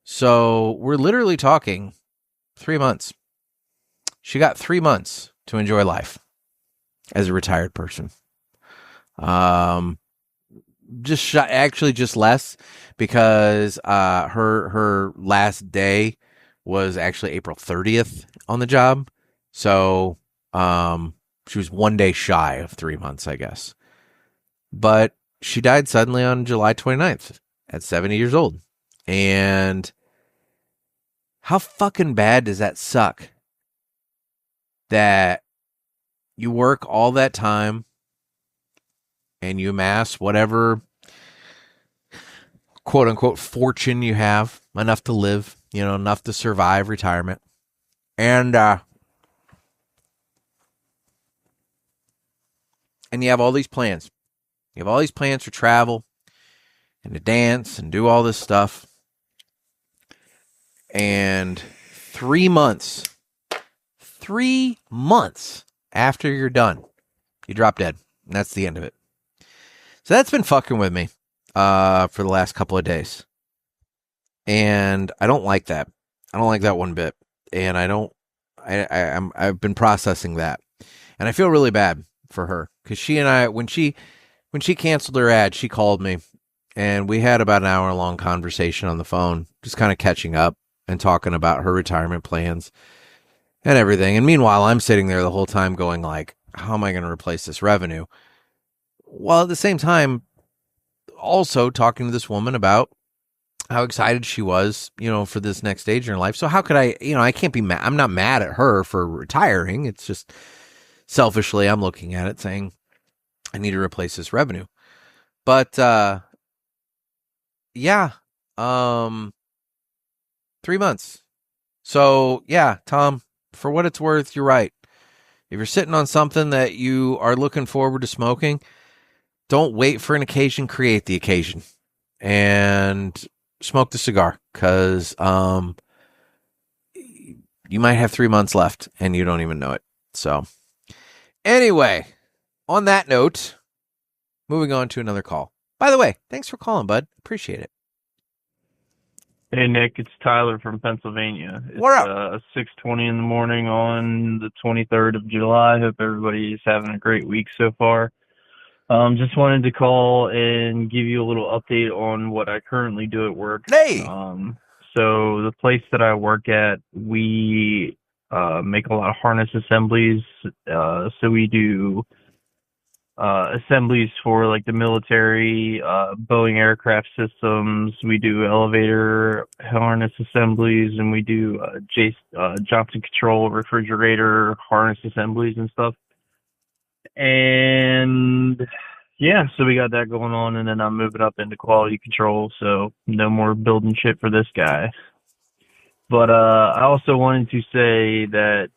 So we're literally talking 3 months. She got 3 months to enjoy life as a retired person. Just less, because her last day was actually April 30th on the job. So she was 1 day shy of 3 months, I guess. But she died suddenly on July 29th at 70 years old. And how fucking bad does that suck? That you work all that time and you amass whatever quote unquote fortune you have, enough to live, enough to survive retirement. And you have all these plans. You have all these plans for travel and to dance and do all this stuff. And 3 months after you're done, you drop dead. And that's the end of it. So that's been fucking with me for the last couple of days. And I don't like that. I don't like that one bit. And I've been processing that. And I feel really bad for her, because she and I, when she canceled her ad, she called me and we had about an hour-long conversation on the phone, just kind of catching up and talking about her retirement plans and everything. And meanwhile, I'm sitting there the whole time going like, how am I going to replace this revenue? While at the same time, also talking to this woman about how excited she was, for this next stage in her life. So how could I, I can't be mad. I'm not mad at her for retiring. It's just selfishly, I'm looking at it saying, I need to replace this revenue. But, 3 months. So yeah, Tom, for what it's worth, you're right. If you're sitting on something that you are looking forward to smoking, don't wait for an occasion, create the occasion and smoke the cigar, because you might have 3 months left and you don't even know it. So anyway, on that note, moving on to another call. By the way, thanks for calling, bud. Appreciate it. Hey, Nick, it's Tyler from Pennsylvania. It's what up? 6:20 in the morning on the 23rd of July. Hope everybody's having a great week so far. Just wanted to call and give you a little update on what I currently do at work. Hey! So the place that I work at, we make a lot of harness assemblies. So we do assemblies for like the military, Boeing aircraft systems. We do elevator harness assemblies, and we do Johnson Control refrigerator harness assemblies and stuff. And yeah, so we got that going on, and then I'm moving up into quality control, so no more building shit for this guy. But I also wanted to say that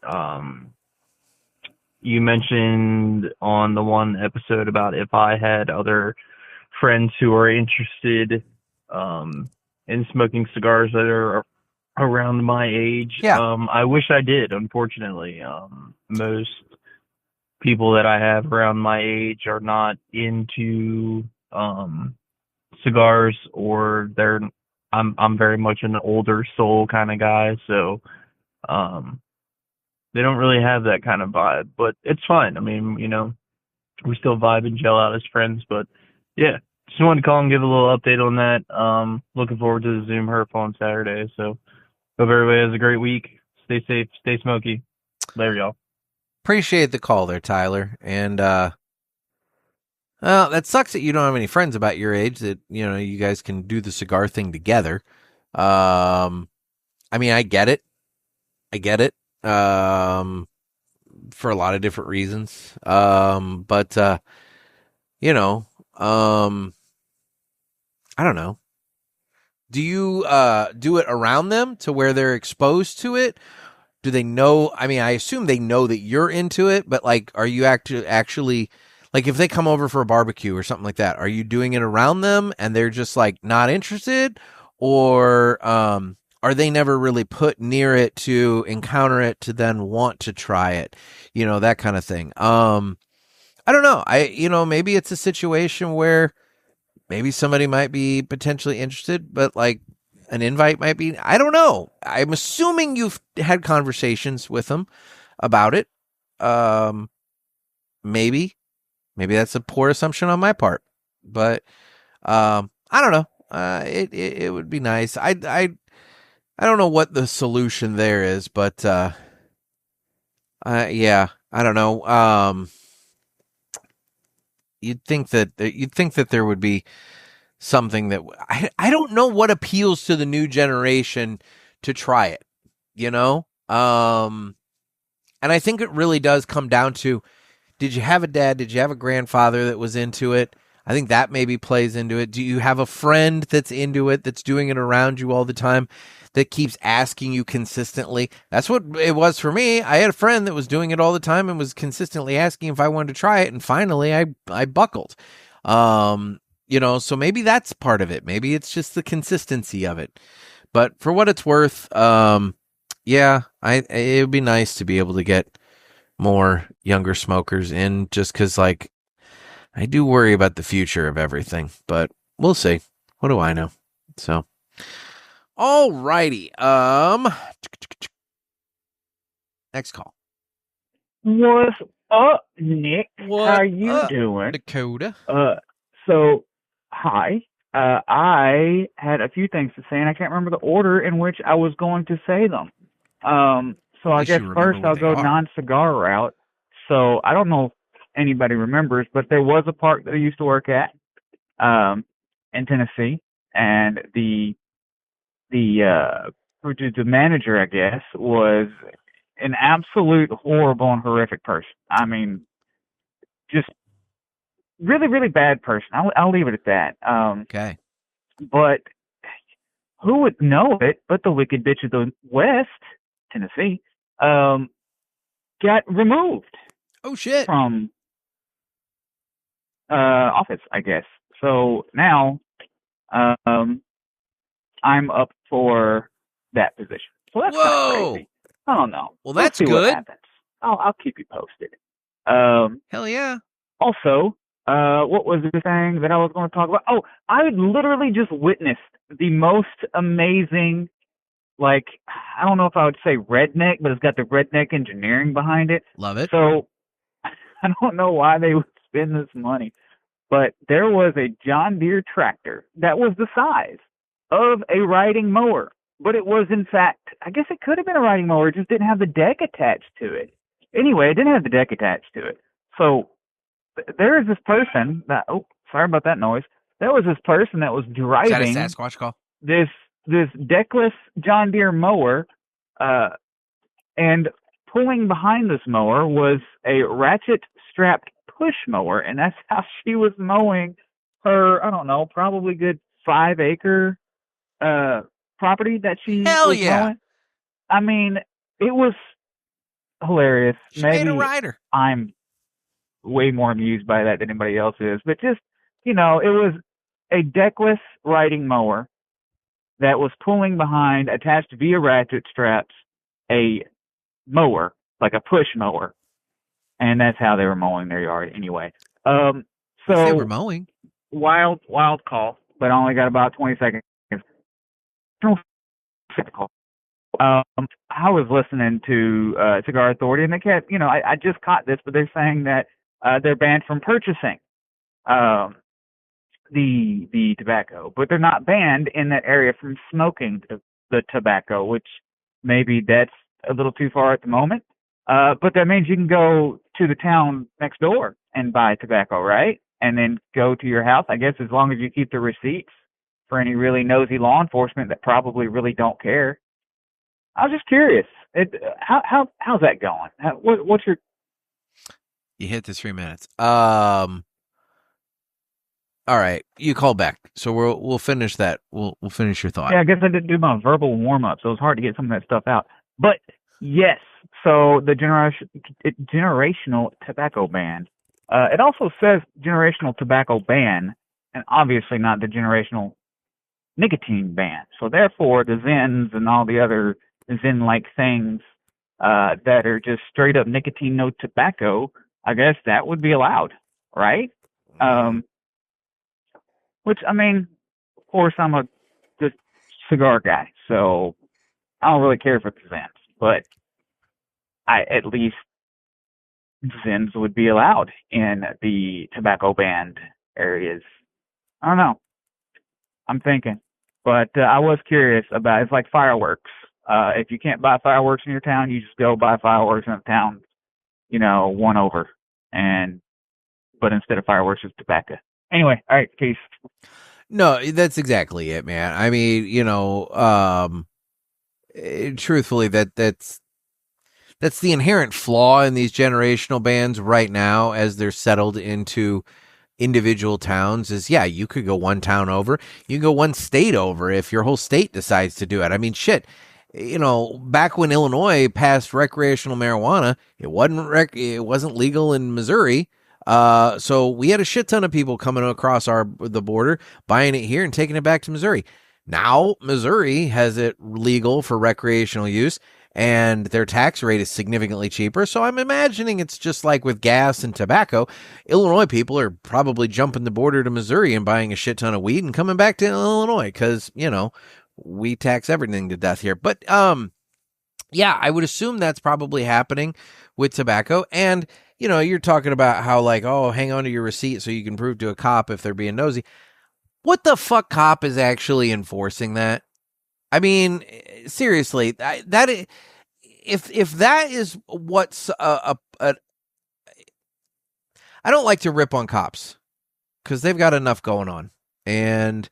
you mentioned on the one episode about if I had other friends who are interested in smoking cigars that are around my age. Yeah. I wish I did, unfortunately. Most people that I have around my age are not into cigars, or I'm very much an older soul kind of guy, so they don't really have that kind of vibe. But it's fine. I mean, we still vibe and gel out as friends. But yeah, just wanted to call and give a little update on that. Looking forward to the Zoom Herp on Saturday. So hope everybody has a great week. Stay safe, stay smoky. Later, y'all. Appreciate the call there, Tyler. And that sucks that you don't have any friends about your age that, you guys can do the cigar thing together. I mean, I get it. For a lot of different reasons. But I don't know. Do you do it around them to where they're exposed to it? Do they know? I mean, I assume they know that you're into it, but like, are you actually like, if they come over for a barbecue or something like that, are you doing it around them and they're just like not interested, or are they never really put near it to encounter it to then want to try it? That kind of thing. I don't know. Maybe it's a situation where maybe somebody might be potentially interested, but like an invite might be, I don't know. I'm assuming you've had conversations with them about it. Maybe that's a poor assumption on my part, but I don't know. It would be nice. I don't know what the solution there is, but yeah, I don't know. You'd think that there would be something that I don't know what appeals to the new generation to try it, and I think it really does come down to, did you have a dad? Did you have a grandfather that was into it? I think that maybe plays into it. Do you have a friend that's into it, that's doing it around you all the time, that keeps asking you consistently? That's what it was for me. I had a friend that was doing it all the time and was consistently asking if I wanted to try it, and finally I buckled. So maybe that's part of it. Maybe it's just the consistency of it. But for what it's worth, yeah, it would be nice to be able to get more younger smokers in, just because, like, I do worry about the future of everything, but we'll see. What do I know? So, all righty. Next call. What's up, Nick? What How you up, doing? Dakota? So, hi. I had a few things to say, and I can't remember the order in which I was going to say them. So I guess first I'll go non-cigar route. So I don't know if anybody remembers, but there was a park that I used to work at in Tennessee, and the manager, I guess, was an absolute horrible and horrific person. I mean, just really, really bad person. I'll leave it at that. Okay. But who would know it but the wicked bitch of the West, Tennessee, got removed. Oh, shit. From office, I guess. So now I'm up for that position. So that's kind of crazy. I don't know. Well, We'll that's see good. What happens. I'll keep you posted. Hell yeah. Also, what was the thing that I was going to talk about? Oh, I literally just witnessed the most amazing, like, I don't know if I would say redneck, but it's got the redneck engineering behind it. Love it. So I don't know why they would spend this money, but there was a John Deere tractor that was the size of a riding mower. But it was, in fact, I guess it could have been a riding mower. It just didn't have the deck attached to it. Anyway, it didn't have the deck attached to it. So there is this person that, oh, sorry about that noise. There was this person that was driving. Is that a Sasquatch call? This deckless John Deere mower, and pulling behind this mower was a ratchet-strapped push mower, and that's how she was mowing her, I don't know, probably good 5-acre property that she was mowing. I mean, it was hilarious. She Maybe made a rider. I'm way more amused by that than anybody else is, but just, it was a deckless riding mower that was pulling behind, attached via ratchet straps, a mower, like a push mower. And that's how they were mowing their yard anyway. So they were mowing. Wild call, but I only got about 20 seconds. I was listening to Cigar Authority, and they kept, I just caught this, but they're saying that they're banned from purchasing the tobacco, but they're not banned in that area from smoking the tobacco, which maybe that's a little too far at the moment. But that means you can go to the town next door and buy tobacco, right? And then go to your house, I guess, as long as you keep the receipts for any really nosy law enforcement that probably really don't care. I was just curious. How's that going? What's your... You hit the 3 minutes. All right, you call back, so we'll finish that. We'll finish your thought. Yeah, I guess I didn't do my verbal warm up, so it was hard to get some of that stuff out. But yes, so the generational tobacco ban. It also says generational tobacco ban, and obviously not the generational nicotine ban. So therefore, the Zens and all the other Zen-like things that are just straight up nicotine, no tobacco, I guess that would be allowed, right? Which, I mean, of course, I'm a good cigar guy, so I don't really care for the Zens, but at least Zens would be allowed in the tobacco banned areas. I don't know. I'm thinking. But I was curious about, it's like fireworks. If you can't buy fireworks in your town, you just go buy fireworks in a town, one over. But instead of fireworks, it's tobacco. Anyway, all right, peace. No, that's exactly it, man. I mean, truthfully, that's the inherent flaw in these generational bans right now as they're settled into individual towns is, yeah, you could go one town over, you can go one state over if your whole state decides to do it. I mean, shit, back when Illinois passed recreational marijuana, it wasn't legal in Missouri. So we had a shit ton of people coming across the border, buying it here and taking it back to Missouri. Now Missouri has it legal for recreational use, and their tax rate is significantly cheaper. So I'm imagining it's just like with gas and tobacco. Illinois people are probably jumping the border to Missouri and buying a shit ton of weed and coming back to Illinois because, we tax everything to death here. But, yeah, I would assume that's probably happening with tobacco. And, you're talking about how like, oh, hang on to your receipt so you can prove to a cop if they're being nosy. What the fuck cop is actually enforcing that? I mean, seriously, if that is what's I don't like to rip on cops because they've got enough going on, and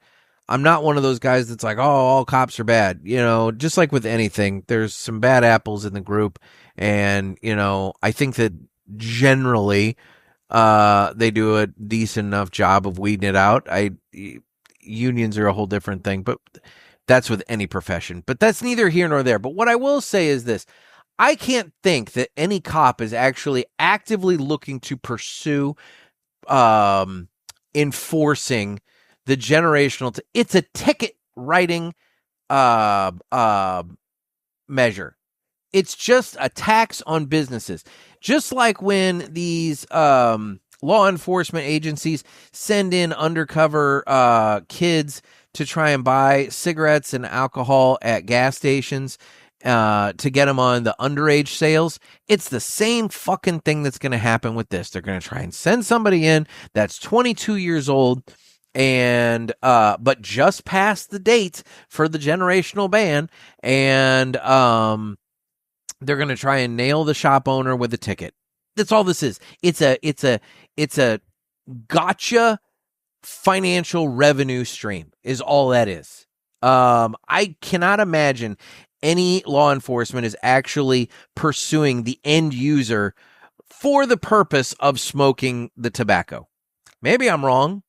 I'm not one of those guys that's like, oh, all cops are bad. Just like with anything, there's some bad apples in the group, and I think that generally they do a decent enough job of weeding it out. Unions are a whole different thing, but that's with any profession. But that's neither here nor there. But what I will say is this. I can't think that any cop is actually actively looking to pursue enforcing the generational. It's a ticket writing measure. It's just a tax on businesses. Just like when these law enforcement agencies send in undercover kids to try and buy cigarettes and alcohol at gas stations to get them on the underage sales. It's the same fucking thing that's going to happen with this. They're going to try and send somebody in that's 22 years old and but just past the date for the generational ban, and they're going to try and nail the shop owner with a ticket. That's all this is. It's a gotcha financial revenue stream is all that is. I cannot imagine any law enforcement is actually pursuing the end user for the purpose of smoking the tobacco. Maybe I'm wrong,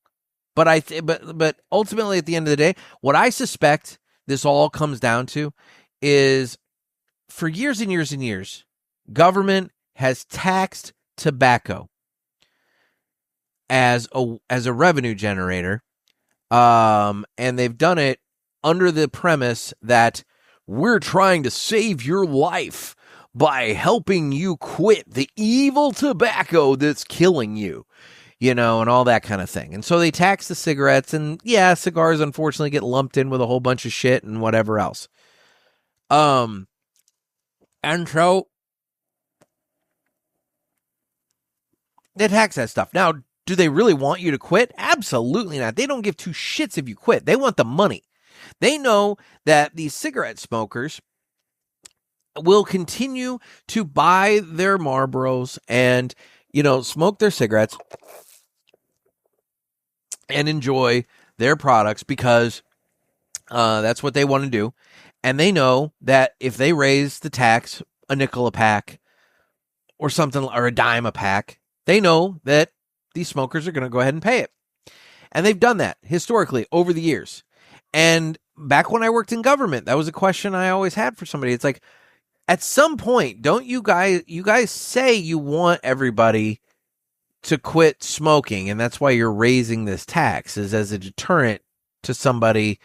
but but ultimately at the end of the day, what I suspect this all comes down to is for years and years and years, government has taxed tobacco as a revenue generator, and they've done it under the premise that we're trying to save your life by helping you quit the evil tobacco that's killing you, and all that kind of thing. And so they tax the cigarettes, and yeah, cigars unfortunately get lumped in with a whole bunch of shit and whatever else. And so they tax that stuff. Now, do they really want you to quit? Absolutely not. They don't give two shits if you quit. They want the money. They know that these cigarette smokers will continue to buy their Marlboros and, smoke their cigarettes and enjoy their products because that's what they want to do. And they know that if they raise the tax a nickel a pack or something, or a dime a pack, they know that these smokers are going to go ahead and pay it. And they've done that historically over the years. And back when I worked in government, that was a question I always had for somebody. It's like, at some point, don't you guys say you want everybody to quit smoking, and that's why you're raising this tax, is as a deterrent to somebody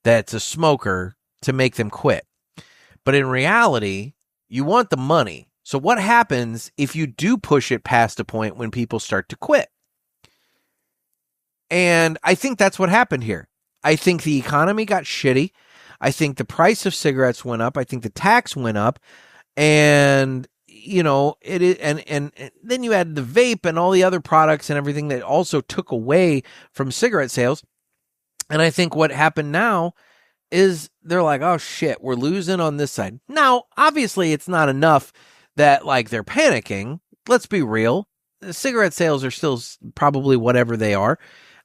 that's a smoker to make them quit. But in reality, you want the money. So what happens if you do push it past a point when people start to quit? And I think that's what happened here. I think the economy got shitty. I think the price of cigarettes went up. I think the tax went up. And, it is, and then you add the vape and all the other products and everything that also took away from cigarette sales. And I think what happened now is they're like, oh shit, we're losing on this side. Now, obviously it's not enough that they're panicking. Let's be real. The cigarette sales are still probably whatever they are.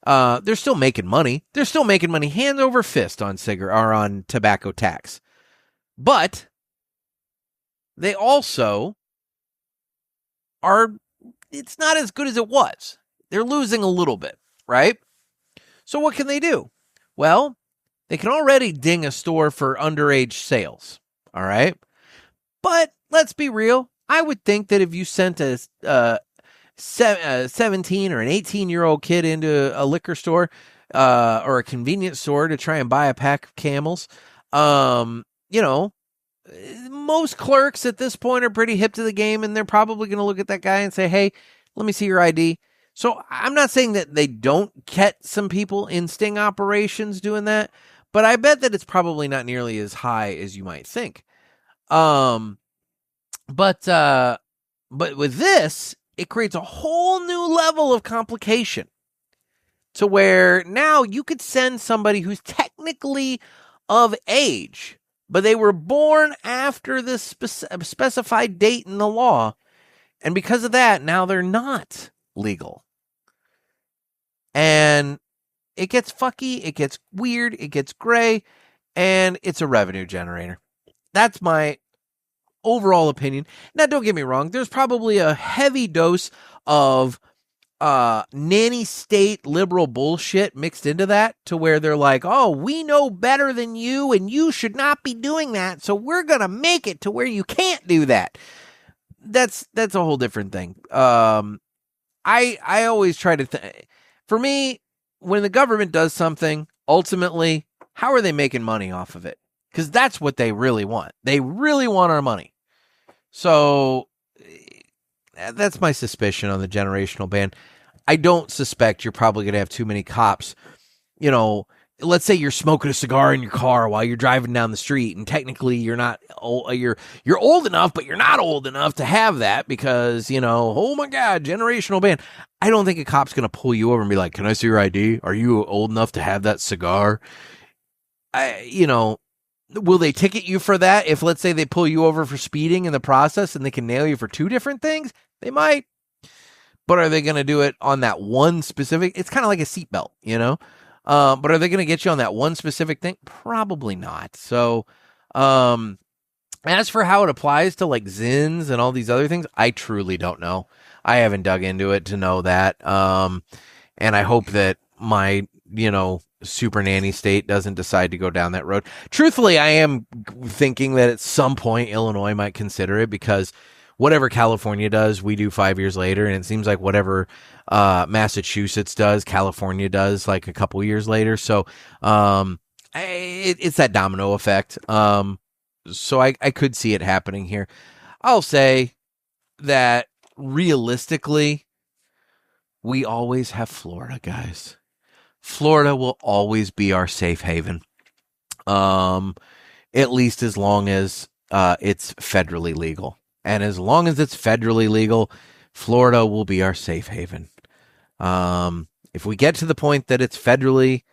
They're still making money. They're still making money hand over fist on on tobacco tax. But they also it's not as good as it was. They're losing a little bit, right? So what can they do? Well, they can already ding a store for underage sales. All right. But let's be real. I would think that if you sent a 17 or an 18-year-old kid into a liquor store or a convenience store to try and buy a pack of Camels, most clerks at this point are pretty hip to the game, and they're probably going to look at that guy and say, hey, let me see your ID. So I'm not saying that they don't get some people in sting operations doing that, but I bet that it's probably not nearly as high as you might think. But with this, it creates a whole new level of complication to where now you could send somebody who's technically of age, but they were born after this specified date in the law. And because of that, now they're not legal. And it gets fucky, it gets weird, it gets gray, and it's a revenue generator. That's my overall opinion. Now, don't get me wrong. There's probably a heavy dose of nanny state liberal bullshit mixed into that to where they're like, oh, we know better than you and you should not be doing that. So we're going to make it to where you can't do that. That's a whole different thing. I always try to for me, when the government does something, ultimately, how are they making money off of it? Because that's what they really want. They really want our money. So that's my suspicion on the generational ban. I don't suspect you're probably going to have too many cops. Let's say you're smoking a cigar in your car while you're driving down the street, and technically you're not old, you're old enough, but you're not old enough to have that because, oh my God, generational ban. I don't think a cop's going to pull you over and be like, can I see your ID? Are you old enough to have that cigar? Will they ticket you for that if, let's say, they pull you over for speeding in the process and they can nail you for two different things? They might. But are they going to do it on that one specific? It's kind of like a seatbelt, but are they going to get you on that one specific thing? Probably not. So as for how it applies to like Zins and all these other things, I truly don't know. I haven't dug into it to know that. And I hope that my, super nanny state doesn't decide to go down that road. Truthfully, I am thinking that at some point Illinois might consider it because whatever California does, we do 5 years later. And it seems like whatever Massachusetts does, California does like a couple years later. So it's that domino effect. So I could see it happening here. I'll say that realistically, we always have Florida, guys. Florida will always be our safe haven. At least as long as it's federally legal. And as long as it's federally legal, Florida will be our safe haven. If we get to the point that it's federally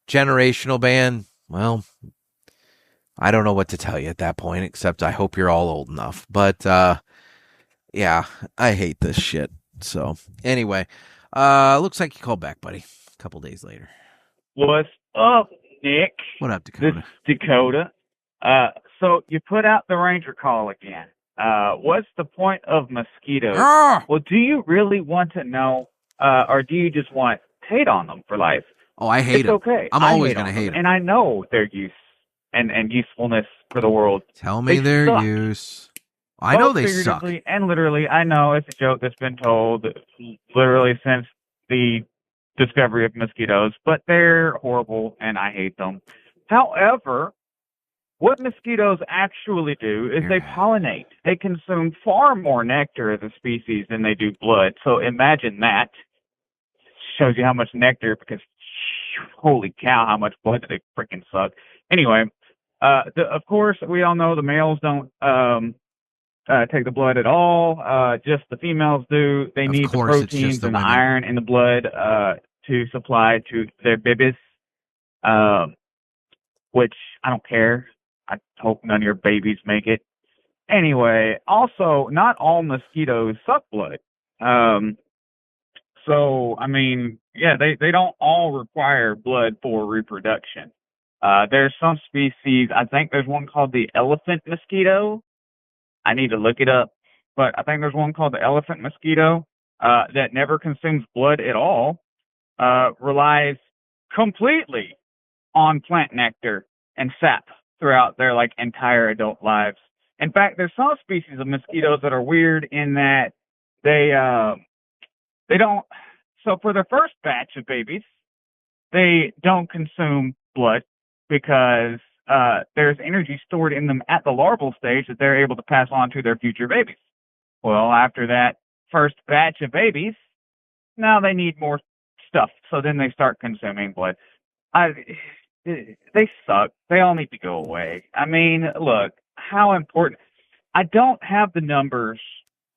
generational ban, well, I don't know what to tell you at that point, except I hope you're all old enough. But, yeah, I hate this shit. So, anyway, looks like you called back, buddy, a couple days later. What's up, Nick? What up, Dakota? This is Dakota. So you put out the Ranger call again. What's the point of mosquitoes? Well, do you really want to know, or do you just want to hate on them for life? Oh, I hate them. It's okay. I'm always going to hate them. And I know their use and usefulness for the world. Tell me their use. I know they suck. And literally, I know it's a joke that's been told literally since the discovery of mosquitoes, but they're horrible and I hate them. However, what mosquitoes actually do is they pollinate. They consume far more nectar as a species than they do blood. So imagine that. Shows you how much nectar, because holy cow, how much blood do they freaking suck. Anyway, of course, we all know the males don't take the blood at all. Just the females do. They need the proteins and the iron in the blood to supply to their babies, which I don't care. I hope none of your babies make it. Anyway, also, not all mosquitoes suck blood. So, I mean, yeah, they don't all require blood for reproduction. There's some species, I think there's one called the elephant mosquito. I need to look it up. But I think there's one called the elephant mosquito that never consumes blood at all, relies completely on plant nectar and sap throughout their entire adult lives. In fact, there's some species of mosquitoes that are weird in that they don't. So for their first batch of babies, they don't consume blood because there's energy stored in them at the larval stage that they're able to pass on to their future babies. Well, after that first batch of babies, now they need more stuff. So then they start consuming blood. They suck. They all need to go away. I mean, look, how important. I don't have the numbers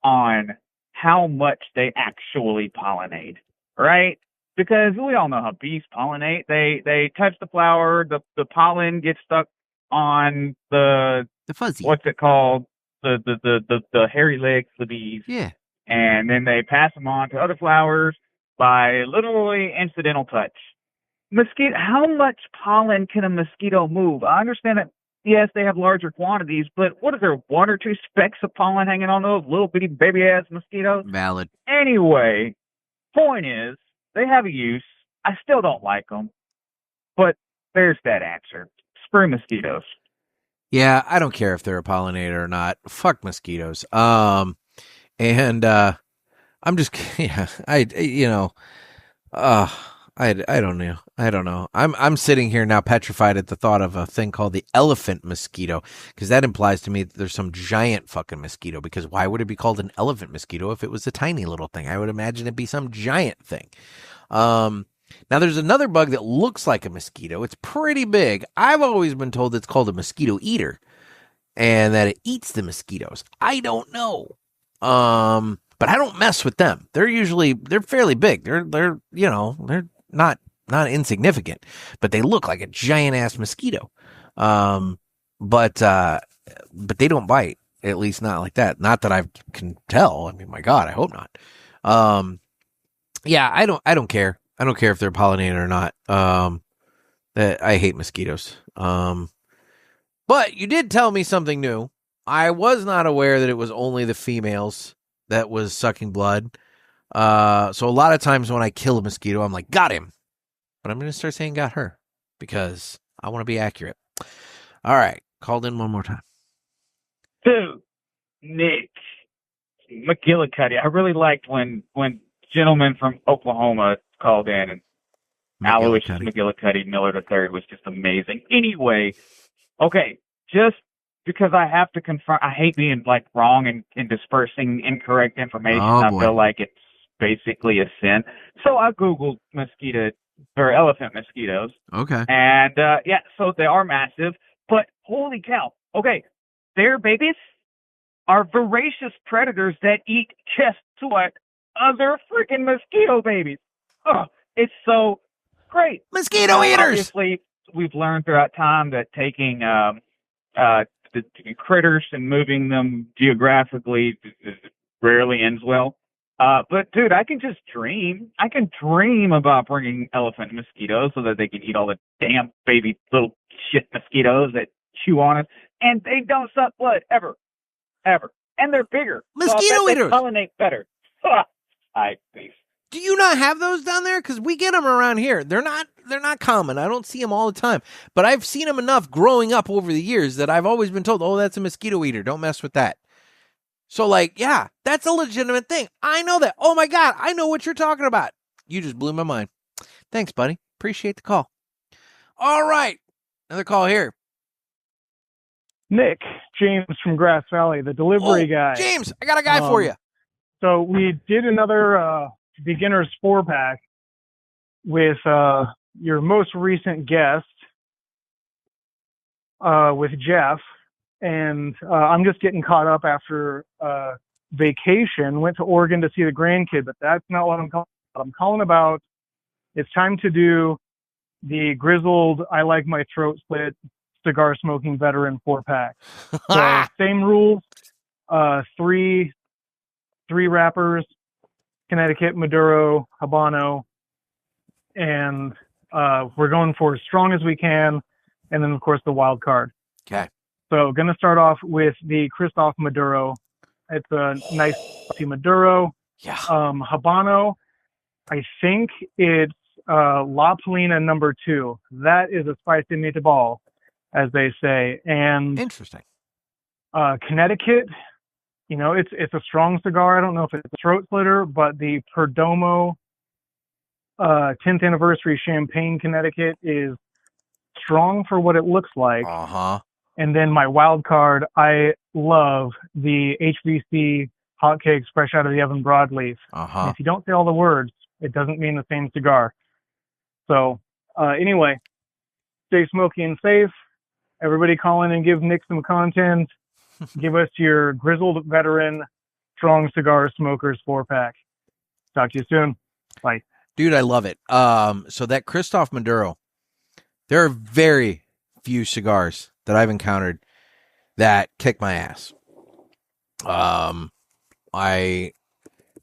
on how much they actually pollinate, right? Because we all know how bees pollinate. They touch the flower, the pollen gets stuck on the fuzzy. What's it called? The hairy legs of the bees. Yeah. And then they pass them on to other flowers by literally incidental touch. Mosquito, how much pollen can a mosquito move? I understand that, yes, they have larger quantities, but what is there, 1 or 2 specks of pollen hanging on those little bitty baby-ass mosquitoes? Valid. Anyway, point is, they have a use. I still don't like them, but there's that answer. Screw mosquitoes. Yeah, I don't care if they're a pollinator or not. Fuck mosquitoes. I'm just, yeah, I don't know. I don't know. I'm sitting here now petrified at the thought of a thing called the elephant mosquito, because that implies to me that there's some giant fucking mosquito, because why would it be called an elephant mosquito if it was a tiny little thing? I would imagine it'd be some giant thing. Now there's another bug that looks like a mosquito. It's pretty big. I've always been told it's called a mosquito eater and that it eats the mosquitoes. I don't know. But I don't mess with them. They're fairly big. They're not insignificant, but they look like a giant ass mosquito. But they don't bite, at least not like that. Not that I can tell. I mean, my God, I hope not. Yeah, I don't care. I don't care if they're a pollinator or not. That I hate mosquitoes. But you did tell me something new. I was not aware that it was only the females that was sucking blood. So a lot of times when I kill a mosquito, I'm like, got him. But I'm going to start saying got her, because I want to be accurate. All right. Called in one more time. Dude, Nick McGillicuddy. I really liked when gentlemen from Oklahoma called in and Aloysius McGillicuddy Miller III was just amazing. Anyway, okay, just because I have to confirm, I hate being like wrong and dispersing incorrect information. I feel like it's basically a sin. So I Googled elephant mosquitoes. Okay. And so they are massive, but holy cow. Okay, their babies are voracious predators that eat just what other freaking mosquito babies. Oh, it's so great. Mosquito eaters. Obviously, we've learned throughout time that taking the critters and moving them geographically rarely ends well. But dude, I can just dream. I can dream about bringing elephant mosquitoes so that they can eat all the damn baby little shit mosquitoes that chew on us, and they don't suck blood ever, and they're bigger. Mosquito eaters. They pollinate better. Do you not have those down there? Because we get them around here. They're not common. I don't see them all the time, but I've seen them enough growing up over the years that I've always been told, "Oh, that's a mosquito eater. Don't mess with that." So, like, yeah, that's a legitimate thing. I know that. Oh, my God, I know what you're talking about. You just blew my mind. Thanks, buddy. Appreciate the call. All right. Another call here. Nick, James from Grass Valley, the delivery guy. James, I got a guy for you. So we did another beginner's 4-pack with your most recent guest, with Jeff. And I'm just getting caught up after vacation. Went to Oregon to see the grandkid, but that's not what I'm calling about. I'm calling about it's time to do the grizzled, I like my throat split, cigar smoking veteran 4-pack. So same rules, three wrappers, Connecticut, Maduro, Habano, and we're going for as strong as we can, and then, of course, the wild card. Okay. So going to start off with the Christoph Maduro. It's a nice Maduro. Yeah. Habano, I think it's La Polina number 2. That is a spicy meatball, as they say. And interesting. Connecticut, it's a strong cigar. I don't know if it's a throat slitter, but the Perdomo 10th anniversary Champagne Connecticut is strong for what it looks like. Uh-huh. And then my wild card, I love the HBC hotcakes fresh out of the oven broadleaf. Uh-huh. And if you don't say all the words, it doesn't mean the same cigar. So anyway, stay smoky and safe. Everybody call in and give Nick some content. Give us your grizzled veteran strong cigar smokers 4-pack. Talk to you soon. Bye. Dude, I love it. So that Christoph Maduro, there are very few cigars that I've encountered that kick my ass. I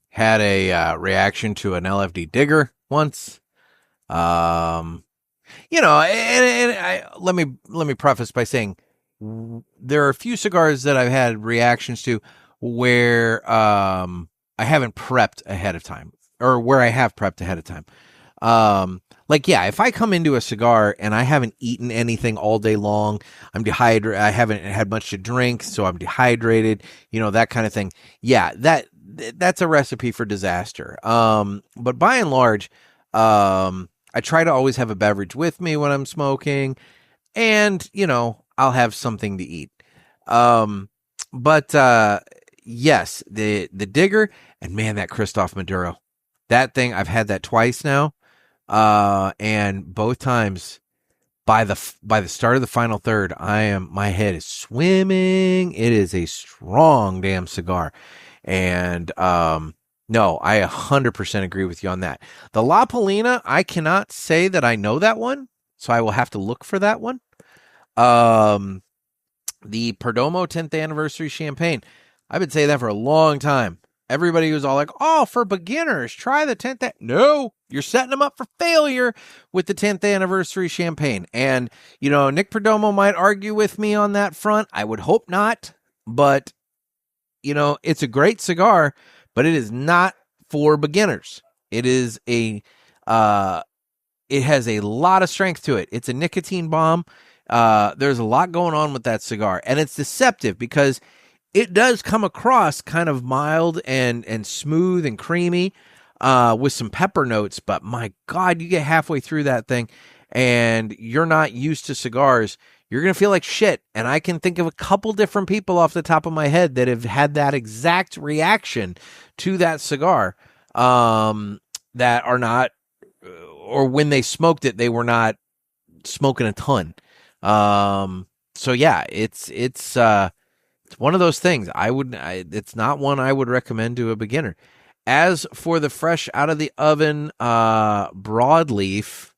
had a reaction to an LFD Digger once. And let me preface by saying there are a few cigars that I've had reactions to where I haven't prepped ahead of time, or where I have prepped ahead of time. If I come into a cigar and I haven't eaten anything all day long, I'm dehydrated, I haven't had much to drink, so I'm dehydrated, that kind of thing. Yeah, that's a recipe for disaster. But by and large, I try to always have a beverage with me when I'm smoking, and, I'll have something to eat. Yes, the Digger, and man, that Christoph Maduro, that thing, I've had that twice now. And both times by the start of the final third, my head is swimming. It is a strong damn cigar. And, no, I 100% agree with you on that. The La Polina, I cannot say that I know that one, so I will have to look for that one. The Perdomo 10th anniversary Champagne, I've been saying that for a long time. Everybody was all like, "Oh, for beginners, try the 10th." No, you're setting them up for failure with the 10th anniversary Champagne. And, Nick Perdomo might argue with me on that front. I would hope not. But, it's a great cigar, but it is not for beginners. It is it has a lot of strength to it. It's a nicotine bomb. There's a lot going on with that cigar. And it's deceptive because it does come across kind of mild and smooth and creamy. with some pepper notes, but my God, you get halfway through that thing and you're not used to cigars, you're going to feel like shit. And I can think of a couple different people off the top of my head that have had that exact reaction to that cigar, that are not, or when they smoked it, they were not smoking a ton. So yeah, it's one of those things. It's not one I would recommend to a beginner. As for the fresh out of the oven, broadleaf,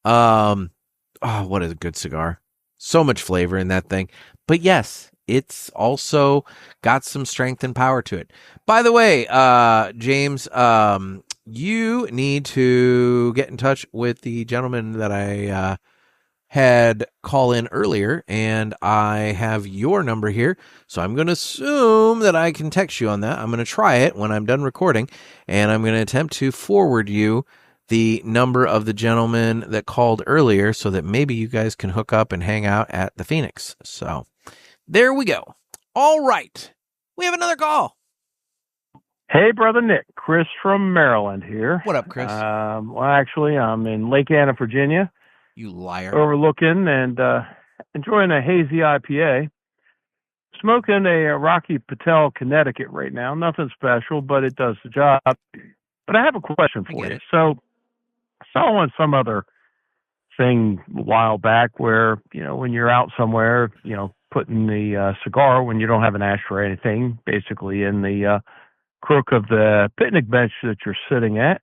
what a good cigar. So much flavor in that thing. But yes, it's also got some strength and power to it. By the way, James, you need to get in touch with the gentleman that I had call in earlier, and I have your number here, so I'm going to assume that I can text you on that. I'm going to try it when I'm done recording, and I'm going to attempt to forward you the number of the gentleman that called earlier so that maybe you guys can hook up and hang out at the Phoenix. So there we go. All right. We have another call. Hey, Brother Nick. Chris from Maryland here. What up, Chris? Well, actually, I'm in Lake Anna, Virginia. You liar. Overlooking and enjoying a hazy IPA. Smoking a Rocky Patel, Connecticut right now. Nothing special, but it does the job. But I have a question for you. So I saw on some other thing a while back where, when you're out somewhere, putting the cigar, when you don't have an ashtray or anything, basically in the crook of the picnic bench that you're sitting at,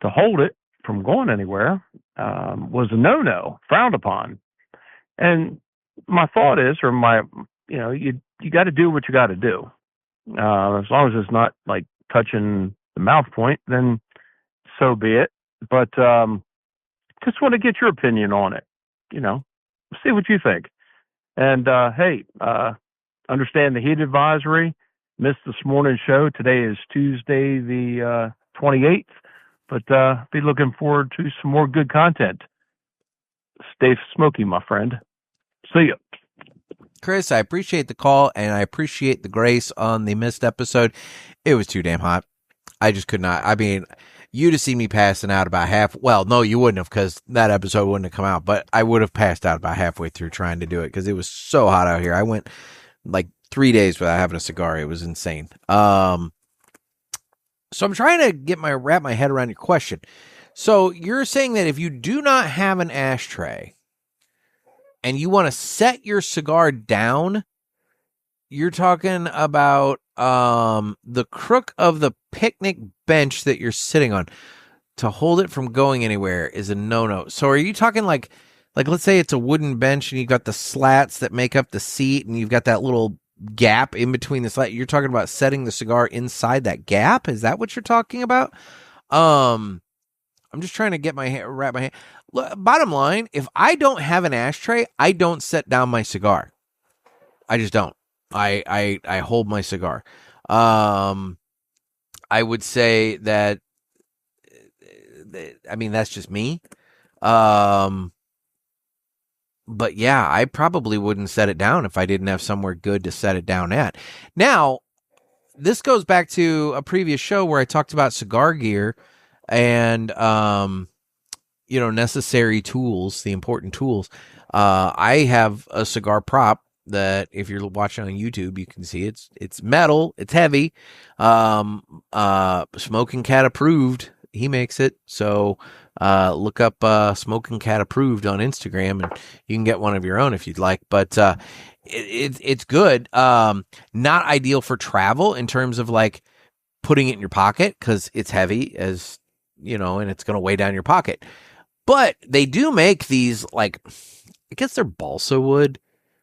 to hold it from going anywhere, was a no-no, frowned upon. And my thought is, you got to do what you got to do. As long as it's not like touching the mouth point, then so be it. But just want to get your opinion on it. See what you think. And hey, understand the heat advisory. Missed this morning's show. Today is Tuesday, the 28th. But be looking forward to some more good content. Stay smoky, my friend. See ya. Chris, I appreciate the call, and I appreciate the grace on the missed episode. It was too damn hot. I just could not. I mean, you'd have seen me passing out about half. Well, no, you wouldn't have, because that episode wouldn't have come out. But I would have passed out about halfway through trying to do it, because it was so hot out here. I went like 3 days without having a cigar. It was insane. So I'm trying to wrap my head around your question. So you're saying that if you do not have an ashtray and you want to set your cigar down, you're talking about the crook of the picnic bench that you're sitting on to hold it from going anywhere is a no-no. So are you talking like let's say it's a wooden bench and you've got the slats that make up the seat and you've got that little gap in between the slat. You're talking about setting the cigar inside that gap? Is that what you're talking about? I'm just trying to wrap my hand. Look, bottom line, if I don't have an ashtray, I don't set down my cigar. I just don't. I hold my cigar. I would say that, I mean, that's just me. But yeah, I probably wouldn't set it down if I didn't have somewhere good to set it down at. Now, this goes back to a previous show where I talked about cigar gear and, necessary tools, the important tools. I have a cigar prop that if you're watching on YouTube, you can see it's metal, it's heavy, Smoking Cat approved. He makes it. So, look up Smoking Cat approved on Instagram, and you can get one of your own if you'd like. But it's good. Not ideal for travel in terms of like putting it in your pocket because it's heavy, as you know, and it's going to weigh down your pocket. But they do make these, like, I guess they're balsa wood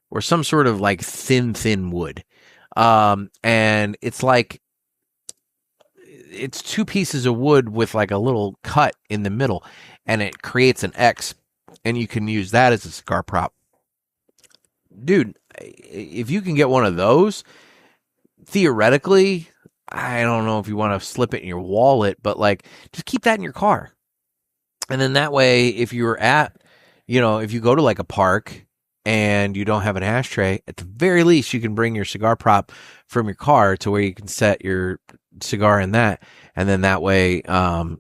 or some sort of like thin wood, and it's like, it's two pieces of wood with like a little cut in the middle, and it creates an X, and you can use that as a cigar prop. Dude, if you can get one of those, theoretically, I don't know if you want to slip it in your wallet, but like, just keep that in your car. And then that way, if you're if you go to like a park and you don't have an ashtray, at the very least, you can bring your cigar prop from your car to where you can set cigar in that, and then that way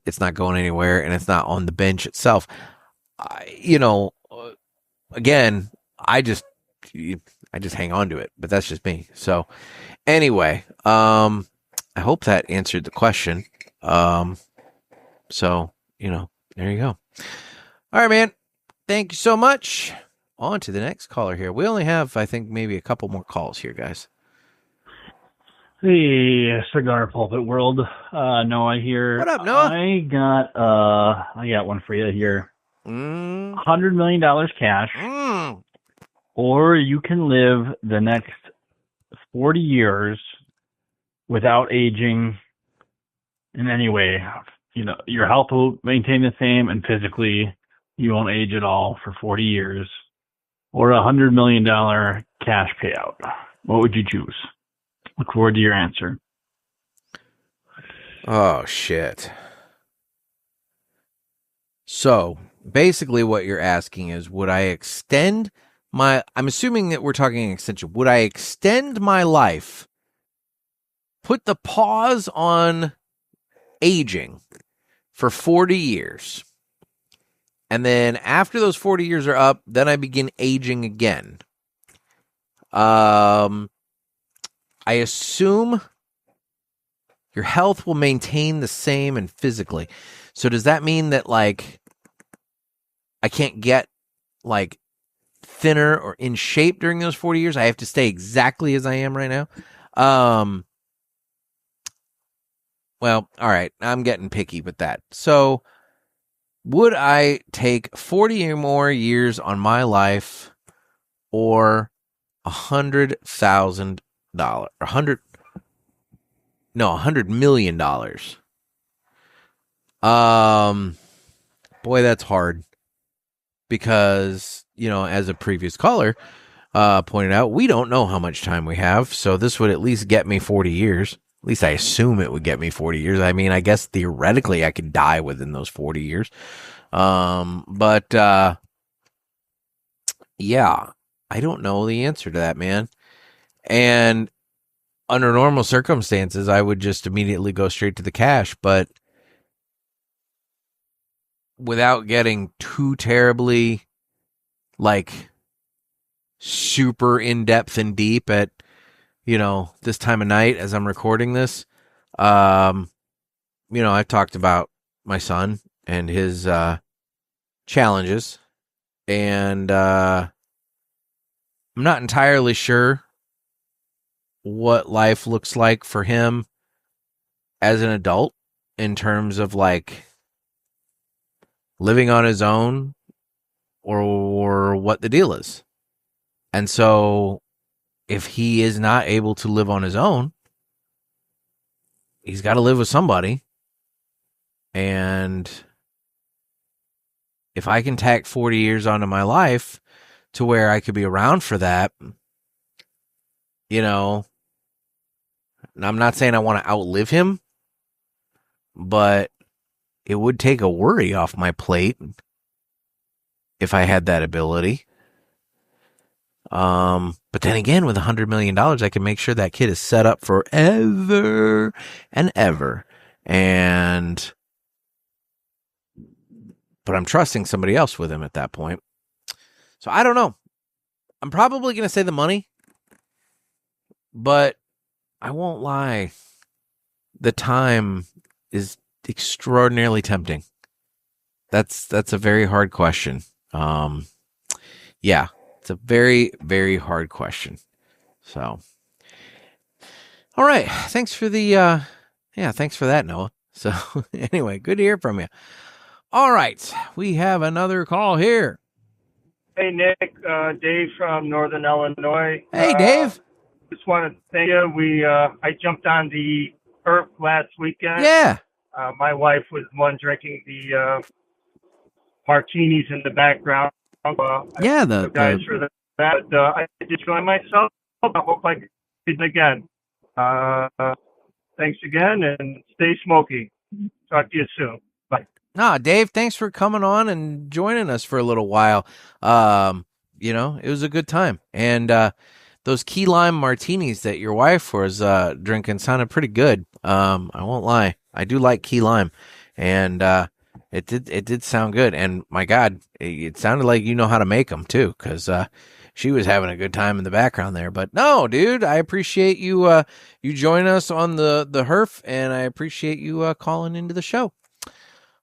it's not going anywhere and it's not on the bench itself. Again, I just hang on to it, but that's just me. So anyway, I hope that answered the question. So, there you go. All right, man. Thank you so much. On to the next caller here. We only have, I think, maybe a couple more calls here, guys. Hey, Cigar Pulpit world. Noah here. What up, Noah? I got one for you here. $100 million cash, or you can live the next 40 years without aging in any way. Your health will maintain the same, and physically you won't age at all for 40 years, or $100 million cash payout. What would you choose? Look forward to your answer. Oh, shit. So, basically what you're asking is, would I extend I'm assuming that we're talking extension. Would I extend my life, put the pause on aging for 40 years, and then after those 40 years are up, then I begin aging again? I assume your health will maintain the same and physically. So does that mean that, like, I can't get, like, thinner or in shape during those 40 years? I have to stay exactly as I am right now? Well, all right. I'm getting picky with that. So would I take 40 or more years on my life, or $100,000, $100 million? Boy, that's hard, because, as a previous caller pointed out, we don't know how much time we have. So this would at least get me 40 years. At least I assume it would get me 40 years. I mean, I guess theoretically I could die within those 40 years. But yeah, I don't know the answer to that, man. And under normal circumstances, I would just immediately go straight to the cash. But without getting too terribly, like, super in-depth and deep at, this time of night as I'm recording this, I've talked about my son and his challenges, and I'm not entirely sure what life looks like for him as an adult in terms of, like, living on his own, or what the deal is. And so if he is not able to live on his own, he's got to live with somebody. And if I can tack 40 years onto my life to where I could be around for that, I'm not saying I want to outlive him, but it would take a worry off my plate if I had that ability. But then again, with $100 million, I can make sure that kid is set up forever and ever. But I'm trusting somebody else with him at that point. So I don't know. I'm probably going to say the money, but I won't lie. The time is extraordinarily tempting. That's a very hard question. Yeah, it's a very, very hard question. So, all right. Thanks for thanks for that, Noah. So anyway, good to hear from you. All right. We have another call here. Hey, Nick, Dave from Northern Illinois. Hey, Dave. Just want to thank you. I jumped on the Earth last weekend. Yeah. My wife was one drinking the martinis in the background. Yeah, the guys for that. I just joined myself. I hope I can do it again. Thanks again, and stay smoky. Talk to you soon. Bye. Dave, thanks for coming on and joining us for a little while. It was a good time. And the those key lime martinis that your wife was drinking sounded pretty good. I won't lie. I do like key lime, and it did sound good. And my God, it sounded like you know how to make them too, because she was having a good time in the background there. But no, dude, I appreciate you you join us on the HERF, and I appreciate you calling into the show.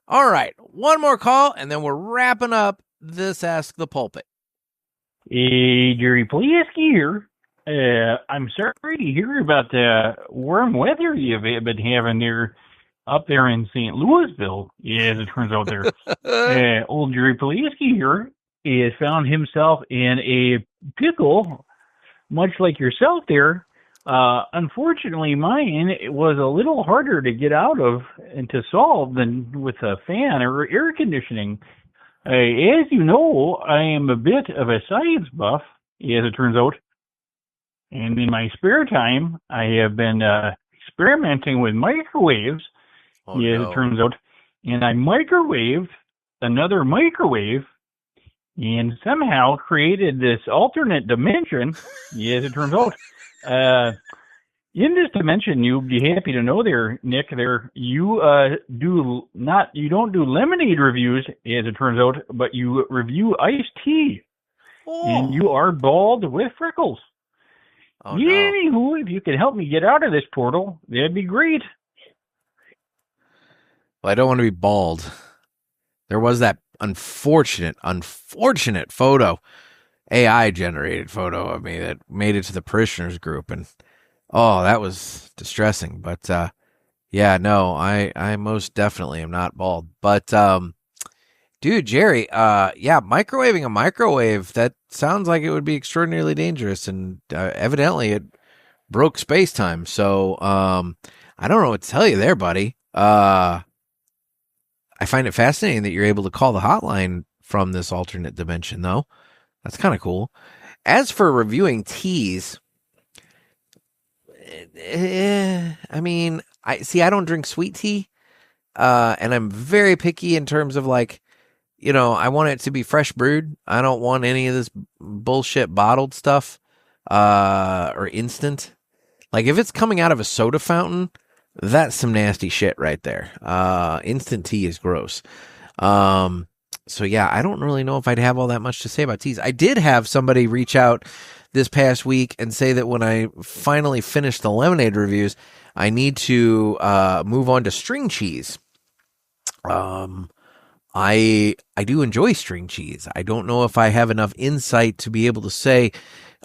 All right, one more call, and then we're wrapping up this Ask the Pulpit. Hey, Jerry Pulaski here. I'm sorry to hear about the warm weather you've been having there up there in St. Louisville. Yeah, as it turns out there. Old Jerry Pulaski here has found himself in a pickle, much like yourself there. Unfortunately, mine was a little harder to get out of and to solve than with a fan or air conditioning. As you know, I am a bit of a science buff, as it turns out. And in my spare time, I have been experimenting with microwaves, as it turns out. And I microwaved another microwave and somehow created this alternate dimension, as it turns out. In this dimension, you'd be happy to know there, Nick, you don't do lemonade reviews, as it turns out, but you review iced tea. Oh. And you are bald with freckles. Oh, anywho, no. If you could help me get out of this portal, that'd be great. Well, I don't want to be bald. There was that unfortunate photo, AI-generated photo of me that made it to the parishioners group, and oh, that was distressing. But yeah, no, I most definitely am not bald. But dude, Jerry, yeah, microwaving a microwave, that sounds like it would be extraordinarily dangerous, and evidently it broke space-time. So I don't know what to tell you there, buddy. I find it fascinating that you're able to call the hotline from this alternate dimension, though. That's kind of cool. As for reviewing teas, I mean, I don't drink sweet tea, and I'm very picky in terms of, like, you know, I want it to be fresh brewed. I don't want any of this bullshit bottled stuff or instant. Like, if it's coming out of a soda fountain, that's some nasty shit right there. Instant tea is gross. So yeah, I don't really know if I'd have all that much to say about teas. I did have somebody reach out this past week and say that when I finally finish the lemonade reviews, I need to move on to string cheese. I do enjoy string cheese. I don't know if I have enough insight to be able to say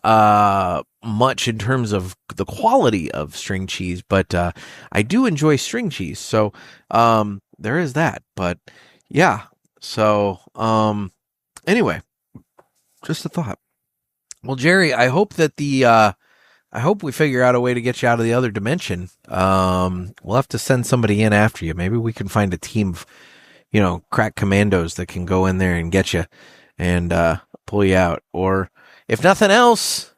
much in terms of the quality of string cheese, but I do enjoy string cheese. So there is that. But yeah. So anyway, just a thought. Well, Jerry, I hope that I hope we figure out a way to get you out of the other dimension. We'll have to send somebody in after you. Maybe we can find a team of, you know, crack commandos that can go in there and get you and pull you out. Or if nothing else,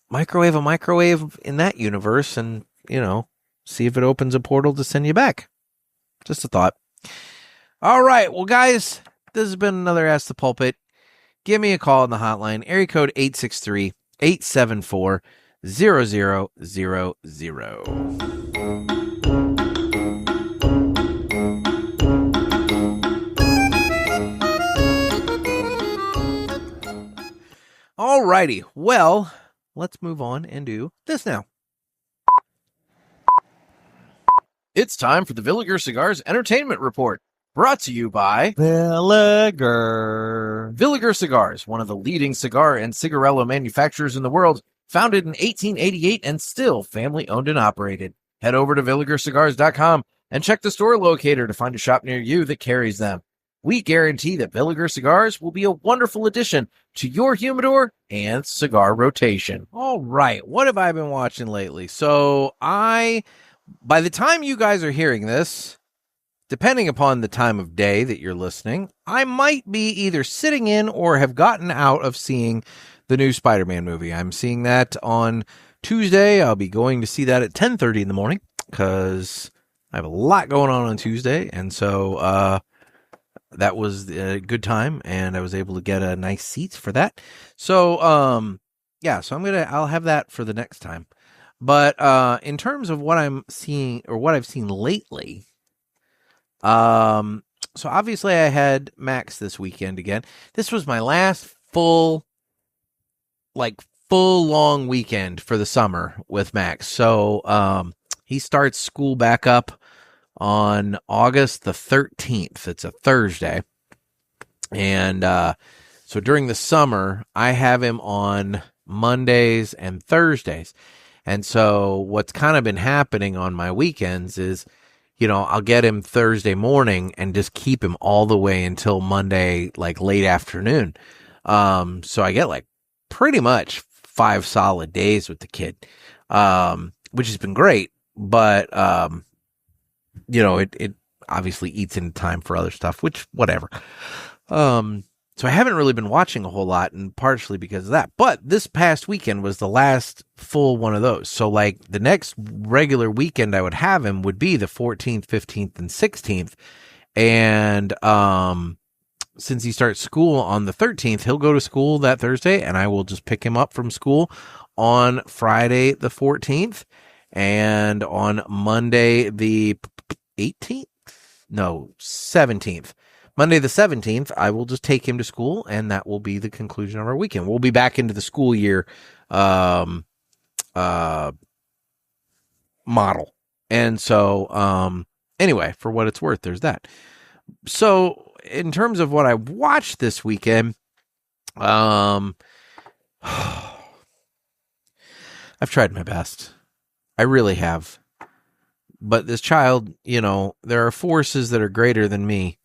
microwave a microwave in that universe and, you know, see if it opens a portal to send you back. Just a thought. All right. Well, guys, this has been another Ask the Pulpit. Give me a call on the hotline, area code 863-874-0000. All righty. Well, let's move on and do this now. It's time for the Villiger Cigars Entertainment Report. Brought to you by Villiger. Villiger Cigars, one of the leading cigar and cigarello manufacturers in the world, founded in 1888 and still family-owned and operated. Head over to VilligerCigars.com and check the store locator to find a shop near you that carries them. We guarantee that Villiger Cigars will be a wonderful addition to your humidor and cigar rotation. All right, what have I been watching lately? So by the time you guys are hearing this, depending upon the time of day that you're listening, I might be either sitting in or have gotten out of seeing the new Spider-Man movie. I'm seeing that on Tuesday. I'll be going to see that at 10:30 in the morning because I have a lot going on Tuesday. And so that was a good time, and I was able to get a nice seat for that. So yeah, so I'll have that for the next time. But in terms of what I'm seeing or what I've seen lately, so obviously I had Max this weekend again. This was my last full long weekend for the summer with Max. So he starts school back up on August the 13th. It's a Thursday. And so during the summer, I have him on Mondays and Thursdays. And so what's kind of been happening on my weekends is, I'll get him Thursday morning and just keep him all the way until Monday, late afternoon. So I get pretty much 5 solid days with the kid, which has been great. But, it obviously eats into time for other stuff, which whatever. So I haven't really been watching a whole lot, and partially because of that. But this past weekend was the last full one of those. So the next regular weekend I would have him would be the 14th, 15th, and 16th. And since he starts school on the 13th, he'll go to school that Thursday, and I will just pick him up from school on Friday the 14th. And on Monday the 18th? No, 17th. Monday the 17th, I will just take him to school, and that will be the conclusion of our weekend. We'll be back into the school year model. And so, anyway, for what it's worth, there's that. So, in terms of what I watched this weekend, I've tried my best. I really have. But this child, there are forces that are greater than me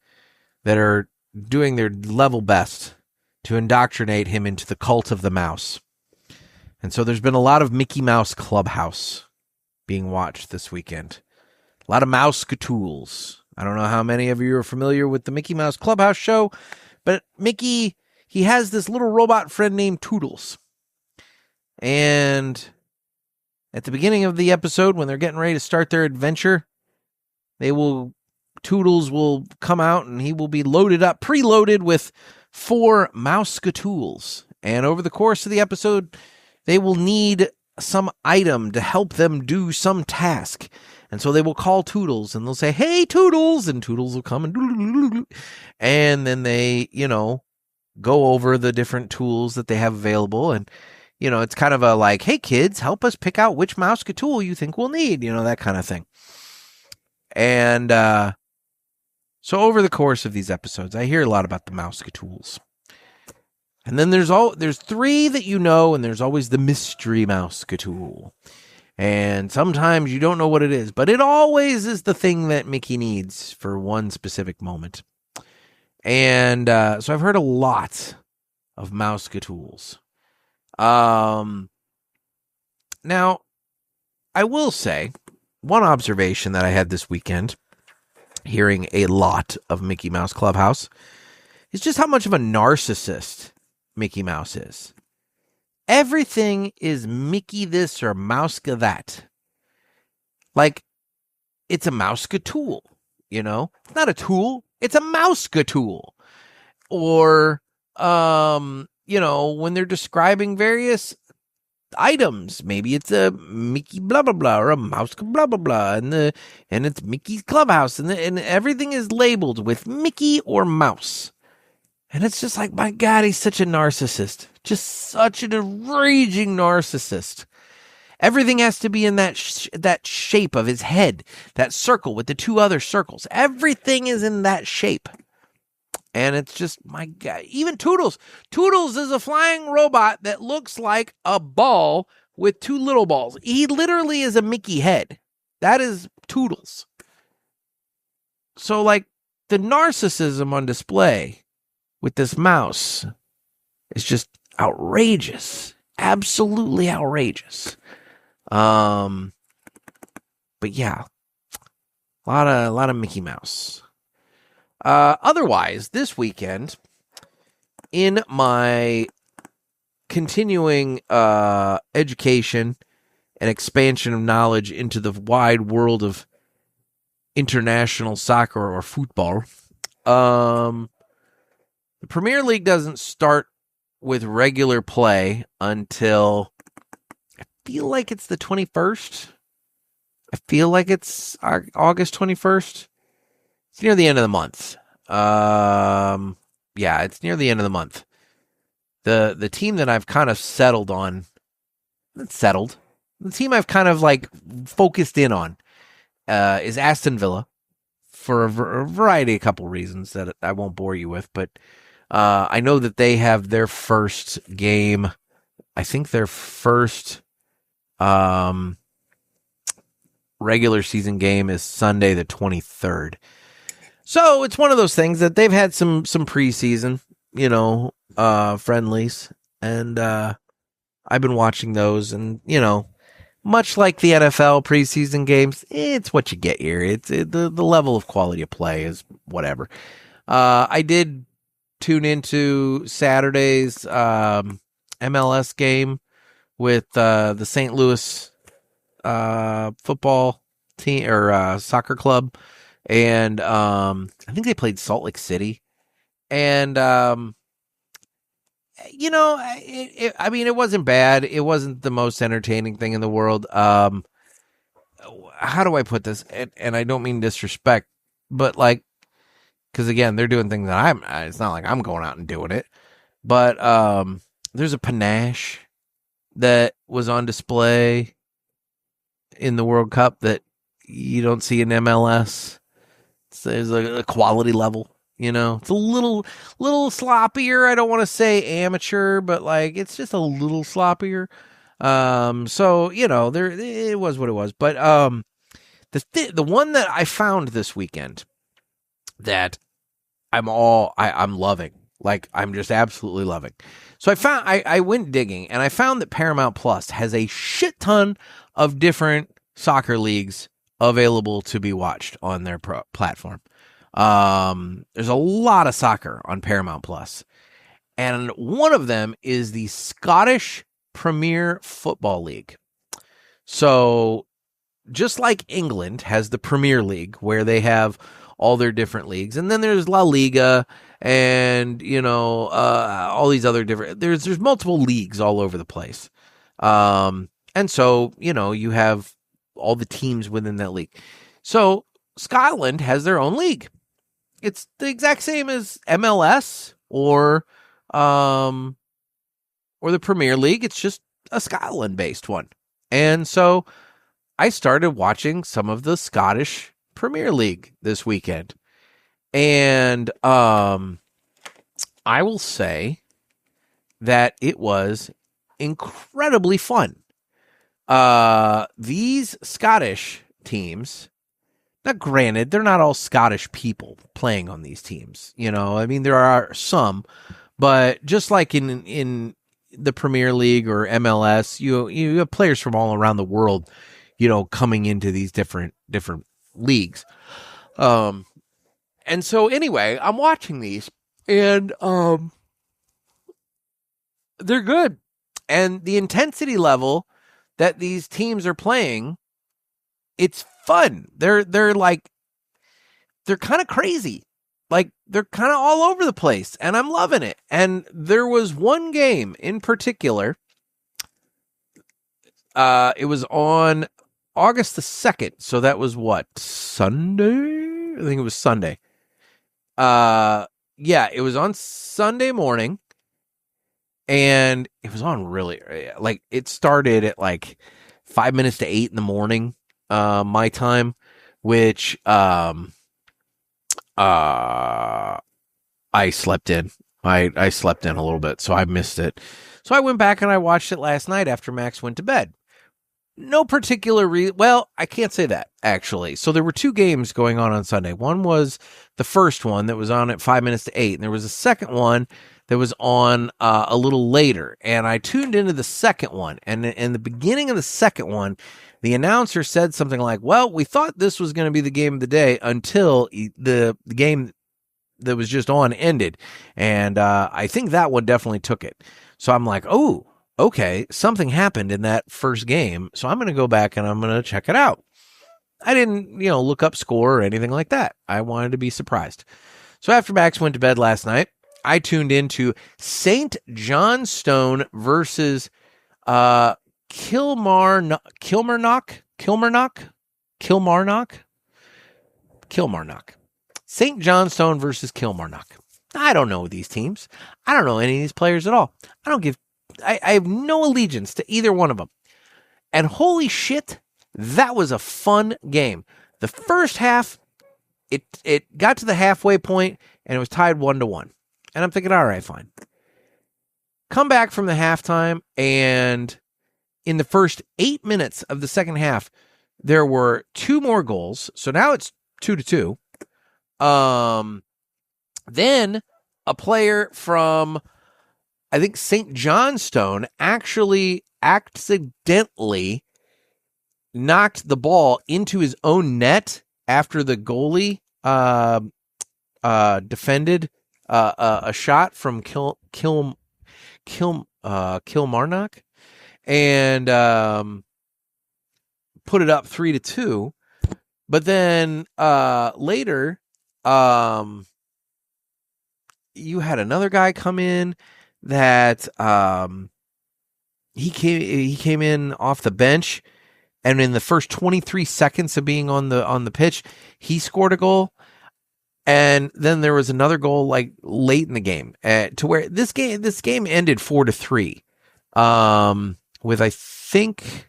that are doing their level best to indoctrinate him into the cult of the mouse. And so there's been a lot of Mickey Mouse Clubhouse being watched this weekend. A lot of mosquitos. I don't know how many of you are familiar with the Mickey Mouse Clubhouse show, but Mickey, he has this little robot friend named Toodles. And at the beginning of the episode, when they're getting ready to start their adventure, Toodles will come out and he will be preloaded with 4 mosquitools. And over the course of the episode, they will need some item to help them do some task. And so they will call Toodles and they'll say, "Hey, Toodles," and Toodles will come and then they, go over the different tools that they have available. And, it's kind of a "Hey, kids, help us pick out which mosquitool you think we'll need," that kind of thing. And, so over the course of these episodes, I hear a lot about the mosquitools. And then there's 3 that and there's always the mystery mosquitool. And sometimes you don't know what it is, but it always is the thing that Mickey needs for one specific moment. And so I've heard a lot of mosquitools. Now, I will say, one observation that I had this weekend, hearing a lot of Mickey Mouse Clubhouse, is just how much of a narcissist Mickey Mouse is. Everything is Mickey this or Mouska that. It's a Mouska-tool, It's not a tool, it's a Mouska-tool. Or, when they're describing various items, maybe it's a Mickey blah blah blah or a mouse blah blah blah, and it's Mickey's Clubhouse, and everything is labeled with Mickey or mouse, and it's just my God, he's such a narcissist, just such an raging narcissist. Everything has to be in that shape of his head, that circle with the 2 other circles. Everything is in that shape. And it's just, my God, even Toodles. Toodles is a flying robot that looks like a ball with 2 little balls. He literally is a Mickey head. That is Toodles. So, the narcissism on display with this mouse is just outrageous. Absolutely outrageous. But yeah, a lot of Mickey Mouse. Otherwise, this weekend, in my continuing education and expansion of knowledge into the wide world of international soccer or football, the Premier League doesn't start with regular play until I feel like it's the 21st. I feel like it's August 21st. It's near the end of the month. Yeah, it's near the end of the month. The team that I've kind of settled on, not settled, the team I've kind of like focused in on is Aston Villa for a variety, a couple reasons that I won't bore you with, but I know that they have their first game. I think their first regular season game is Sunday the 23rd. So it's one of those things that they've had some preseason, friendlies, and I've been watching those, and much like the NFL preseason games, it's what you get here. It's the level of quality of play is whatever. I did tune into Saturday's MLS game with the St. Louis football team or soccer club, and I think they played Salt Lake City, and it wasn't bad. It wasn't the most entertaining thing in the world. How do I put this? And I don't mean disrespect, but because again, they're doing things that it's not like I'm going out and doing it, but there's a panache that was on display in the World Cup that you don't see in MLS. There's a quality level, it's a little sloppier. I don't want to say amateur, but it's just a little sloppier. So there it was what it was. But the one that I found this weekend that I'm loving, I'm just absolutely loving. So I went digging and I found that Paramount Plus has a shit ton of different soccer leagues available to be watched on their platform. There's a lot of soccer on Paramount Plus, and one of them is the Scottish Premier Football League. So just like England has the Premier League where they have all their different leagues, and then there's La Liga and all these other different, there's multiple leagues all over the place. And so you have all the teams within that league. So Scotland has their own league. It's the exact same as MLS or the Premier League. It's just a Scotland-based one. And so I started watching some of the Scottish Premier League this weekend. And I will say that it was incredibly fun. These Scottish teams, now granted, they're not all Scottish people playing on these teams. There are some, but just like in the Premier League or MLS, you have players from all around the world, coming into these different leagues. And so anyway, I'm watching these and, they're good. And the intensity level that these teams are playing, it's fun. They're kind of crazy. They're kind of all over the place, and I'm loving it. And there was one game in particular. It was on August the 2nd. So that was what? Sunday? I think it was Sunday. Yeah, it was on Sunday morning. And it was on really, it started at 5 minutes to 8 in the morning, my time, which, I slept in. I slept in a little bit, so I missed it. So I went back and I watched it last night after Max went to bed. No particular reason. Well, I can't say that, actually. So there were two games going on Sunday. One was the first one that was on at 5 minutes to 8, and there was a second one that was on a little later, and I tuned into the second one, and in the beginning of the second one, the announcer said something like, well, we thought this was going to be the game of the day until the game that was just on ended, and I think that one definitely took it. So I'm like, oh, okay, something happened in that first game, so I'm going to go back and I'm going to check it out. I didn't, look up score or anything like that. I wanted to be surprised. So after Max went to bed last night, I tuned into St. Johnstone versus Kilmarnock. St. Johnstone versus Kilmarnock. I don't know these teams. I don't know any of these players at all. I have no allegiance to either one of them. And holy shit, that was a fun game. The first half, it got to the halfway point and it was tied 1-1. And I'm thinking, all right, fine. Come back from the halftime, and in the first 8 minutes of the second half, there were 2 more goals. So now it's 2-2. Then a player from, I think, St. Johnstone actually accidentally knocked the ball into his own net after the goalie defended a shot from Kilmarnock and put it up 3-2. But then later, you had another guy come in that he came in off the bench, and in the first 23 seconds of being on the pitch, he scored a goal. And then there was another goal like late in the game to where this game ended 4-3. With I think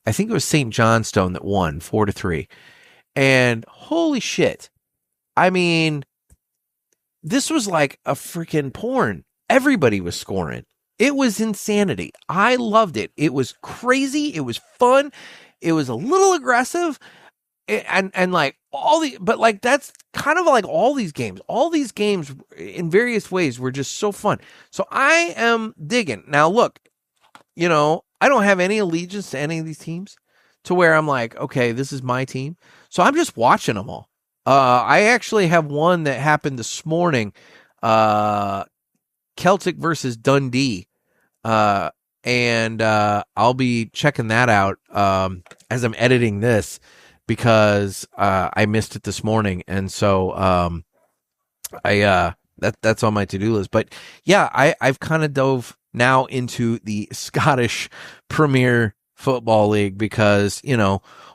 it was St. Johnstone that won 4-3. And holy shit. I mean, this was like a freaking porn. Everybody was scoring. It was insanity. I loved it. It was crazy. It was fun. It was a little aggressive. And like but like that's kind of like all these games. All these games in various ways were just so fun. So I am digging. Now look, I don't have any allegiance to any of these teams to where I'm like, okay, this is my team. So I'm just watching them all. I actually have one that happened this morning, Celtic versus Dundee. And I'll be checking that out as I'm editing this, because I missed it this morning, and so that's on my to-do list. But yeah, I've kind of dove now into the Scottish Premier Football League because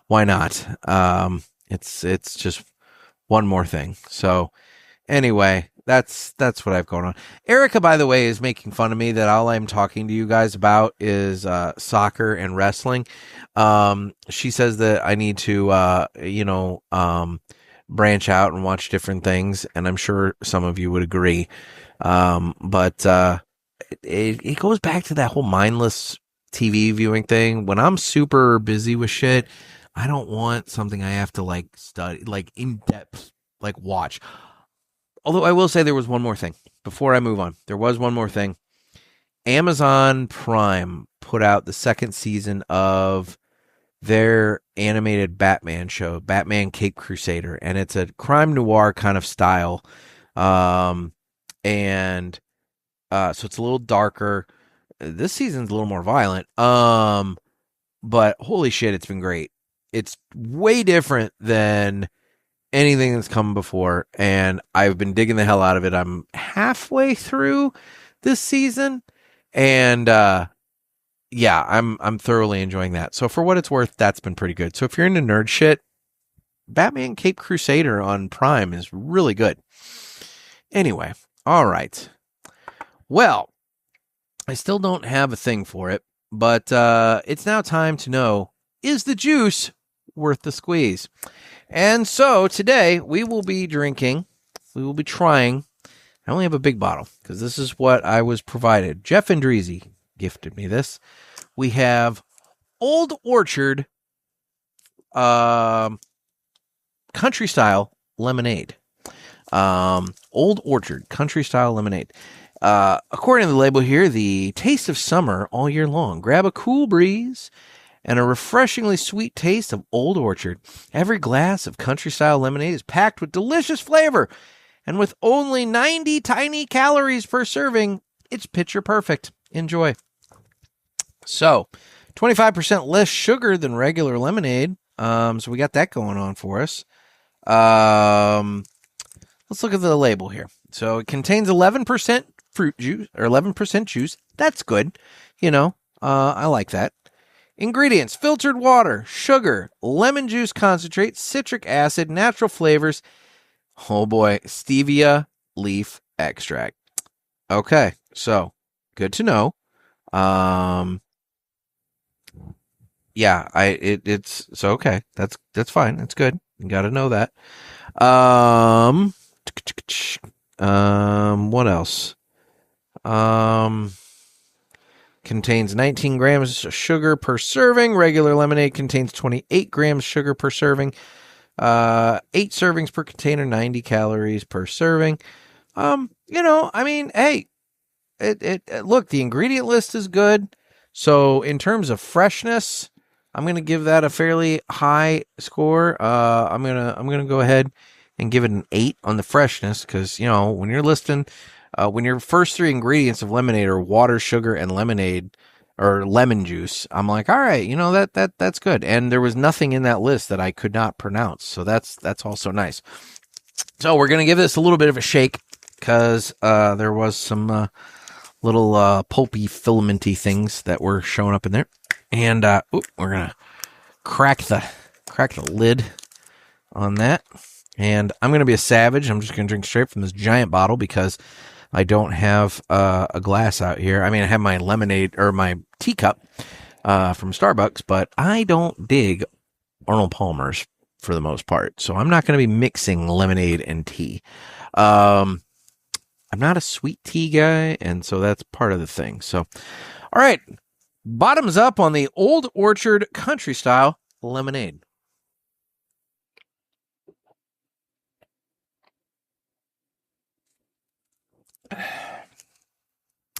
why not? It's just one more thing. So anyway, that's what I've going on. Erica, by the way, is making fun of me that all I'm talking to you guys about is soccer and wrestling. She says that I need to, branch out and watch different things, and I'm sure some of you would agree. But it goes back to that whole mindless TV viewing thing. When I'm super busy with shit, I don't want something I have to like study, like in depth, like watch. Although I will say there was one more thing before I move on. There was one more thing. Amazon Prime put out the second season of their animated Batman show, Batman Cape Crusader, and it's a crime noir kind of style. So it's a little darker. This season's a little more violent. But holy shit, it's been great. It's way different than anything that's come before, and I've been digging the hell out of it. I'm halfway through this season, and yeah, I'm thoroughly enjoying that. So for what it's worth, that's been pretty good. So if you're into nerd shit, Batman Cape Crusader on Prime is really good. Anyway, all right. Well, I still don't have a thing for it, but it's now time to know, is the juice worth the squeeze? And so today we will be trying, I only have a big bottle because this is what I was provided. Jeff Andreezy gifted me this. We have Old Orchard country style lemonade. Old Orchard country style lemonade. According to the label here, the taste of summer all year long. Grab a cool breeze and a refreshingly sweet taste of Old Orchard. Every glass of country-style lemonade is packed with delicious flavor, and with only 90 tiny calories per serving, it's picture perfect. Enjoy. So, 25% less sugar than regular lemonade. So we got that going on for us. Let's look at the label here. So it contains 11% fruit juice or 11% juice. That's good. I like that. Ingredients: filtered water, sugar, lemon juice concentrate, citric acid, natural flavors. Oh boy, stevia leaf extract. Okay, so good to know. It's so okay. That's fine. That's good. You got to know that. What else? Contains 19 grams of sugar per serving. Regular lemonade contains 28 grams sugar per serving. 8 servings per container, 90 calories per serving. Hey, look, the ingredient list is good. So in terms of freshness, I'm going to give that a fairly high score. I'm going to go ahead and give it an 8 on the freshness, because, when you're listing, when your first 3 ingredients of lemonade are water, sugar, and lemonade or lemon juice, I'm like, all right, that's good. And there was nothing in that list that I could not pronounce. So that's also nice. So we're going to give this a little bit of a shake, because there was some little pulpy, filamenty things that were showing up in there. And we're going to crack the lid on that. And I'm going to be a savage. I'm just going to drink straight from this giant bottle, because I don't have a glass out here. I mean, I have my lemonade or my teacup from Starbucks, but I don't dig Arnold Palmer's for the most part. So I'm not going to be mixing lemonade and tea. I'm not a sweet tea guy, and so that's part of the thing. So, all right, bottoms up on the Old Orchard Country Style Lemonade.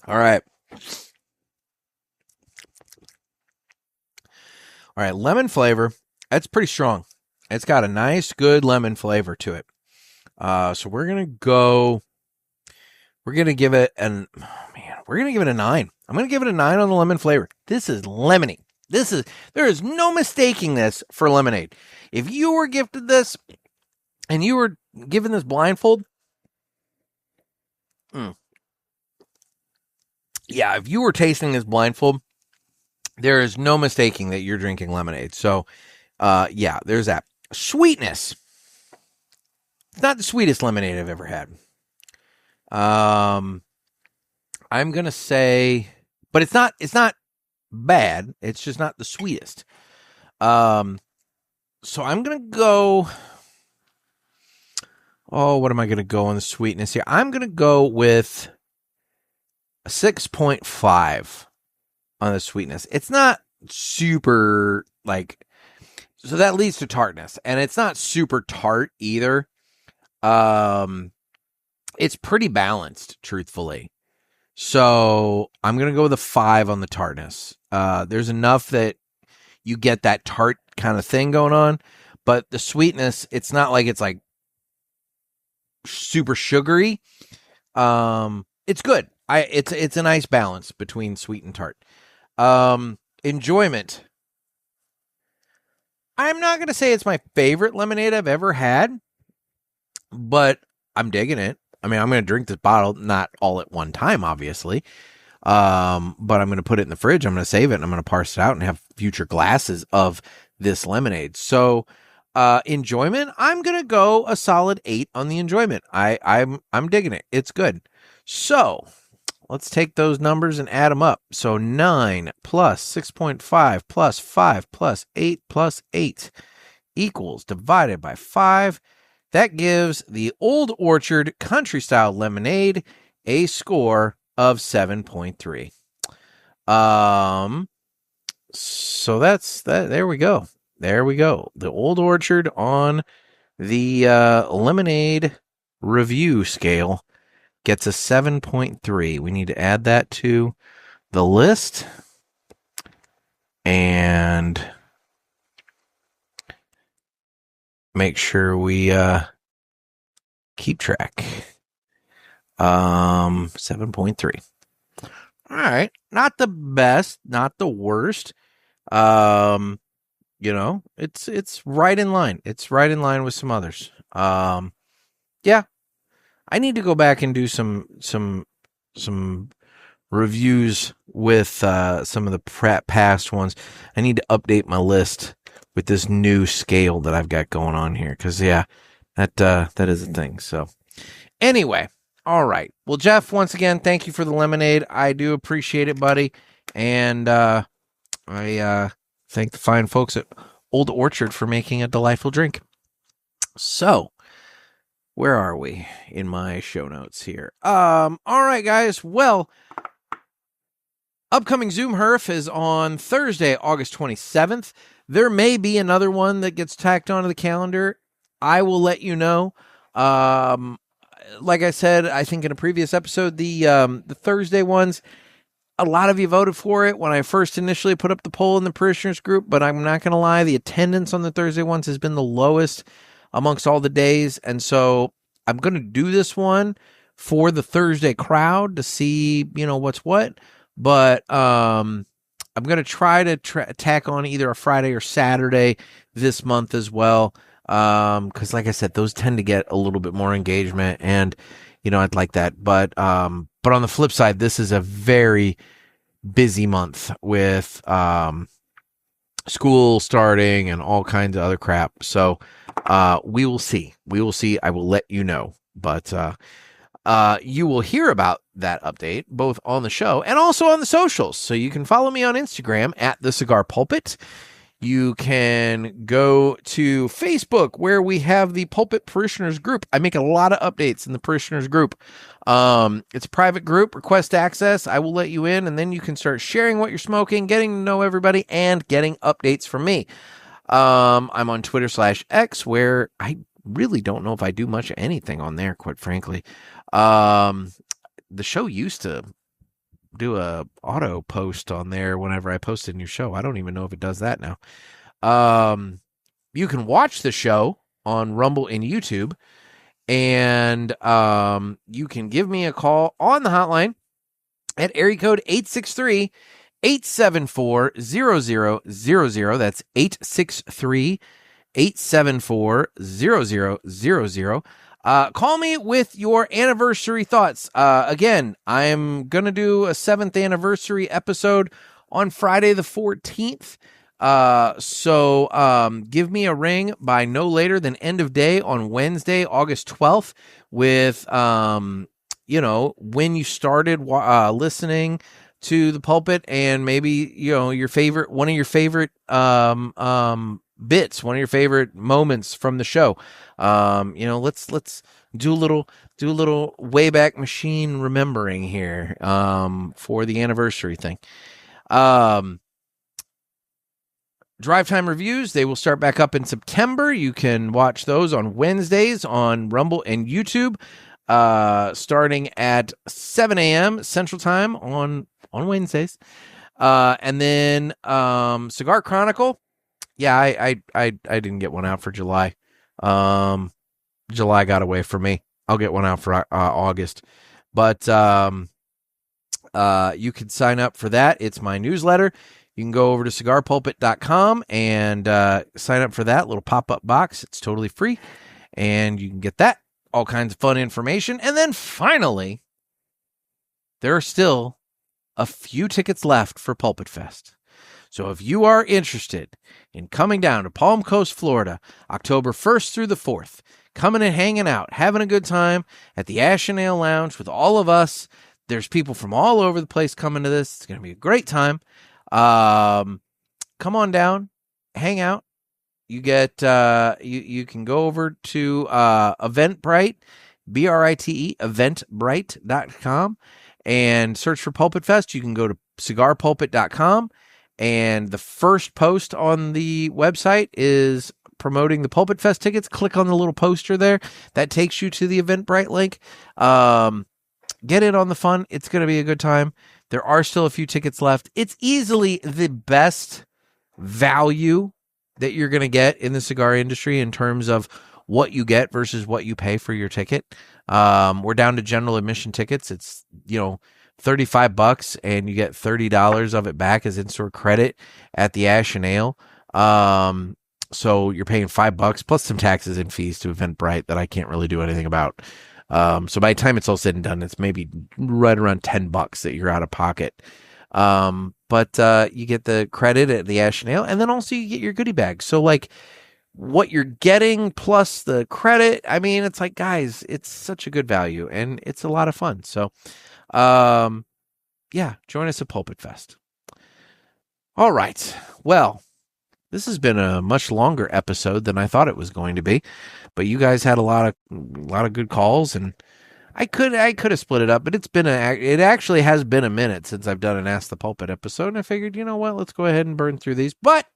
All right. All right, lemon flavor. That's pretty strong. It's got a nice, good lemon flavor to it. So we're going to give it a 9. I'm going to give it a 9 on the lemon flavor. This is lemony. There is no mistaking this for lemonade. If you were gifted this and you were given this blindfold, if you were tasting this blindfold, there is no mistaking that you're drinking lemonade. So, there's that. Sweetness. It's not the sweetest lemonade I've ever had. I'm going to say, but it's not bad. It's just not the sweetest. So I'm going to go, what am I going to go on the sweetness here? I'm going to go with a 6.5 on the sweetness. It's not super so that leads to tartness, and it's not super tart either. It's pretty balanced, truthfully. So I'm going to go with a 5 on the tartness. There's enough that you get that tart kind of thing going on, but the sweetness, it's not like it's like super sugary. It's good. It's a nice balance between sweet and tart. Enjoyment. I'm not going to say it's my favorite lemonade I've ever had, but I'm digging it. I mean, I'm going to drink this bottle, not all at one time, obviously. But I'm going to put it in the fridge. I'm going to save it, and I'm going to parse it out and have future glasses of this lemonade. So, enjoyment, I'm going to go a solid 8 on the enjoyment. I'm digging it. It's good. So, let's take those numbers and add them up. So 9 plus 6.5 plus 5 plus 8 plus 8 equals, divided by 5. That gives the Old Orchard Country Style Lemonade a score of 7.3. So that's that. There we go. The Old Orchard on the lemonade review scale gets a 7.3. We need to add that to the list and make sure we keep track. 7.3. All right, not the best, not the worst. It's right in line. It's right in line with some others. Yeah, I need to go back and do some reviews with some of the past ones. I need to update my list with this new scale that I've got going on here, because that is a thing. So anyway, all right. Well, Jeff, once again, thank you for the lemonade. I do appreciate it, buddy, and I thank the fine folks at Old Orchard for making a delightful drink. So, where are we in my show notes here? All right, guys. Well, upcoming Zoom Herf is on Thursday, August 27th. There may be another one that gets tacked onto the calendar. I will let you know. Like I said, I think in a previous episode, the Thursday ones, a lot of you voted for it when I first initially put up the poll in the parishioners group, but I'm not going to lie, the attendance on the Thursday ones has been the lowest amongst all the days, and so I'm going to do this one for the Thursday crowd to see, what's what, but I'm going to try to tack on either a Friday or Saturday this month as well, because like I said, those tend to get a little bit more engagement, and I'd like that, but on the flip side, this is a very busy month with school starting and all kinds of other crap. So we will see. I will let you know. But you will hear about that update both on the show and also on the socials. So you can follow me on Instagram at the Cigar Pulpit. You can go to Facebook, where we have the Pulpit Parishioners group. I make a lot of updates in the Parishioners group. It's a private group, request access. I will let you in, and then you can start sharing what you're smoking, getting to know everybody, and getting updates from me. I'm on Twitter/X, where I really don't know if I do much of anything on there, quite frankly. The show used to do a auto post on there whenever I posted a new show. I don't even know if it does that now. You can watch the show on Rumble and YouTube, and you can give me a call on the hotline at area code 863-874-0000. That's 863-874-0000. Call me with your anniversary thoughts. Again, I'm going to do a 7th anniversary episode on Friday the 14th. So give me a ring by no later than end of day on Wednesday, August 12th with, when you started listening to the Pulpit, and maybe, one of your favorite bits, one of your favorite moments from the show. Let's do a little Wayback Machine remembering here for the anniversary thing. Drive time reviews, they will start back up in September. You can watch those on Wednesdays on Rumble and YouTube, starting at 7 a.m. Central Time on Wednesdays. And then Cigar Chronicle. Yeah, I didn't get one out for July. July got away from me. I'll get one out for August. But you can sign up for that. It's my newsletter. You can go over to cigarpulpit.com and sign up for that little pop-up box. It's totally free, and you can get that. All kinds of fun information. And then finally, there are still a few tickets left for Pulpit Fest. So if you are interested in coming down to Palm Coast, Florida, October 1st through the 4th, coming and hanging out, having a good time at the Ash and Ale Lounge with all of us. There's people from all over the place coming to this. It's going to be a great time. Come on down, hang out. You get you can go over to Eventbrite, BRITE, eventbrite.com, and search for Pulpit Fest. You can go to cigarpulpit.com, and the first post on the website is promoting the Pulpit Fest tickets. Click on the little poster there. That takes you to the Eventbrite link. Get in on the fun. It's going to be a good time. There are still a few tickets left. It's easily the best value that you're going to get in the cigar industry in terms of what you get versus what you pay for your ticket. We're down to general admission tickets. It's, $35 and you get $30 of it back as in-store credit at the Ash and Ale. So you're paying $5 plus some taxes and fees to Eventbrite that I can't really do anything about. So by the time it's all said and done, it's maybe right around $10 that you're out of pocket. But you get the credit at the Ash and Ale, and then also you get your goodie bag. So like what you're getting plus the credit, I mean, it's like, guys, it's such a good value and it's a lot of fun. So, yeah, join us at Pulpit Fest. All right. Well, this has been a much longer episode than I thought it was going to be, but you guys had a lot of good calls, and I could have split it up, but it actually has been a minute since I've done an Ask the Pulpit episode, and I figured, you know what, let's go ahead and burn through these. But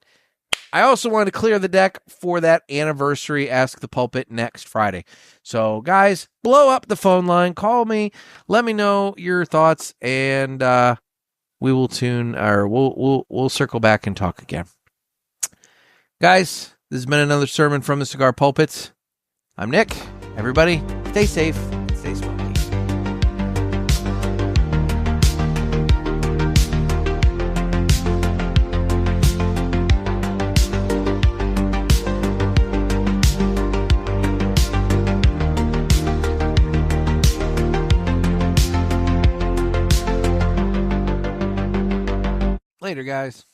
I also want to clear the deck for that anniversary Ask the Pulpit next Friday. So, guys, blow up the phone line, call me, let me know your thoughts, and we will we'll circle back and talk again. Guys, this has been another sermon from the Cigar Pulpit. I'm Nick. Everybody, stay safe, stay smoky. Later, guys.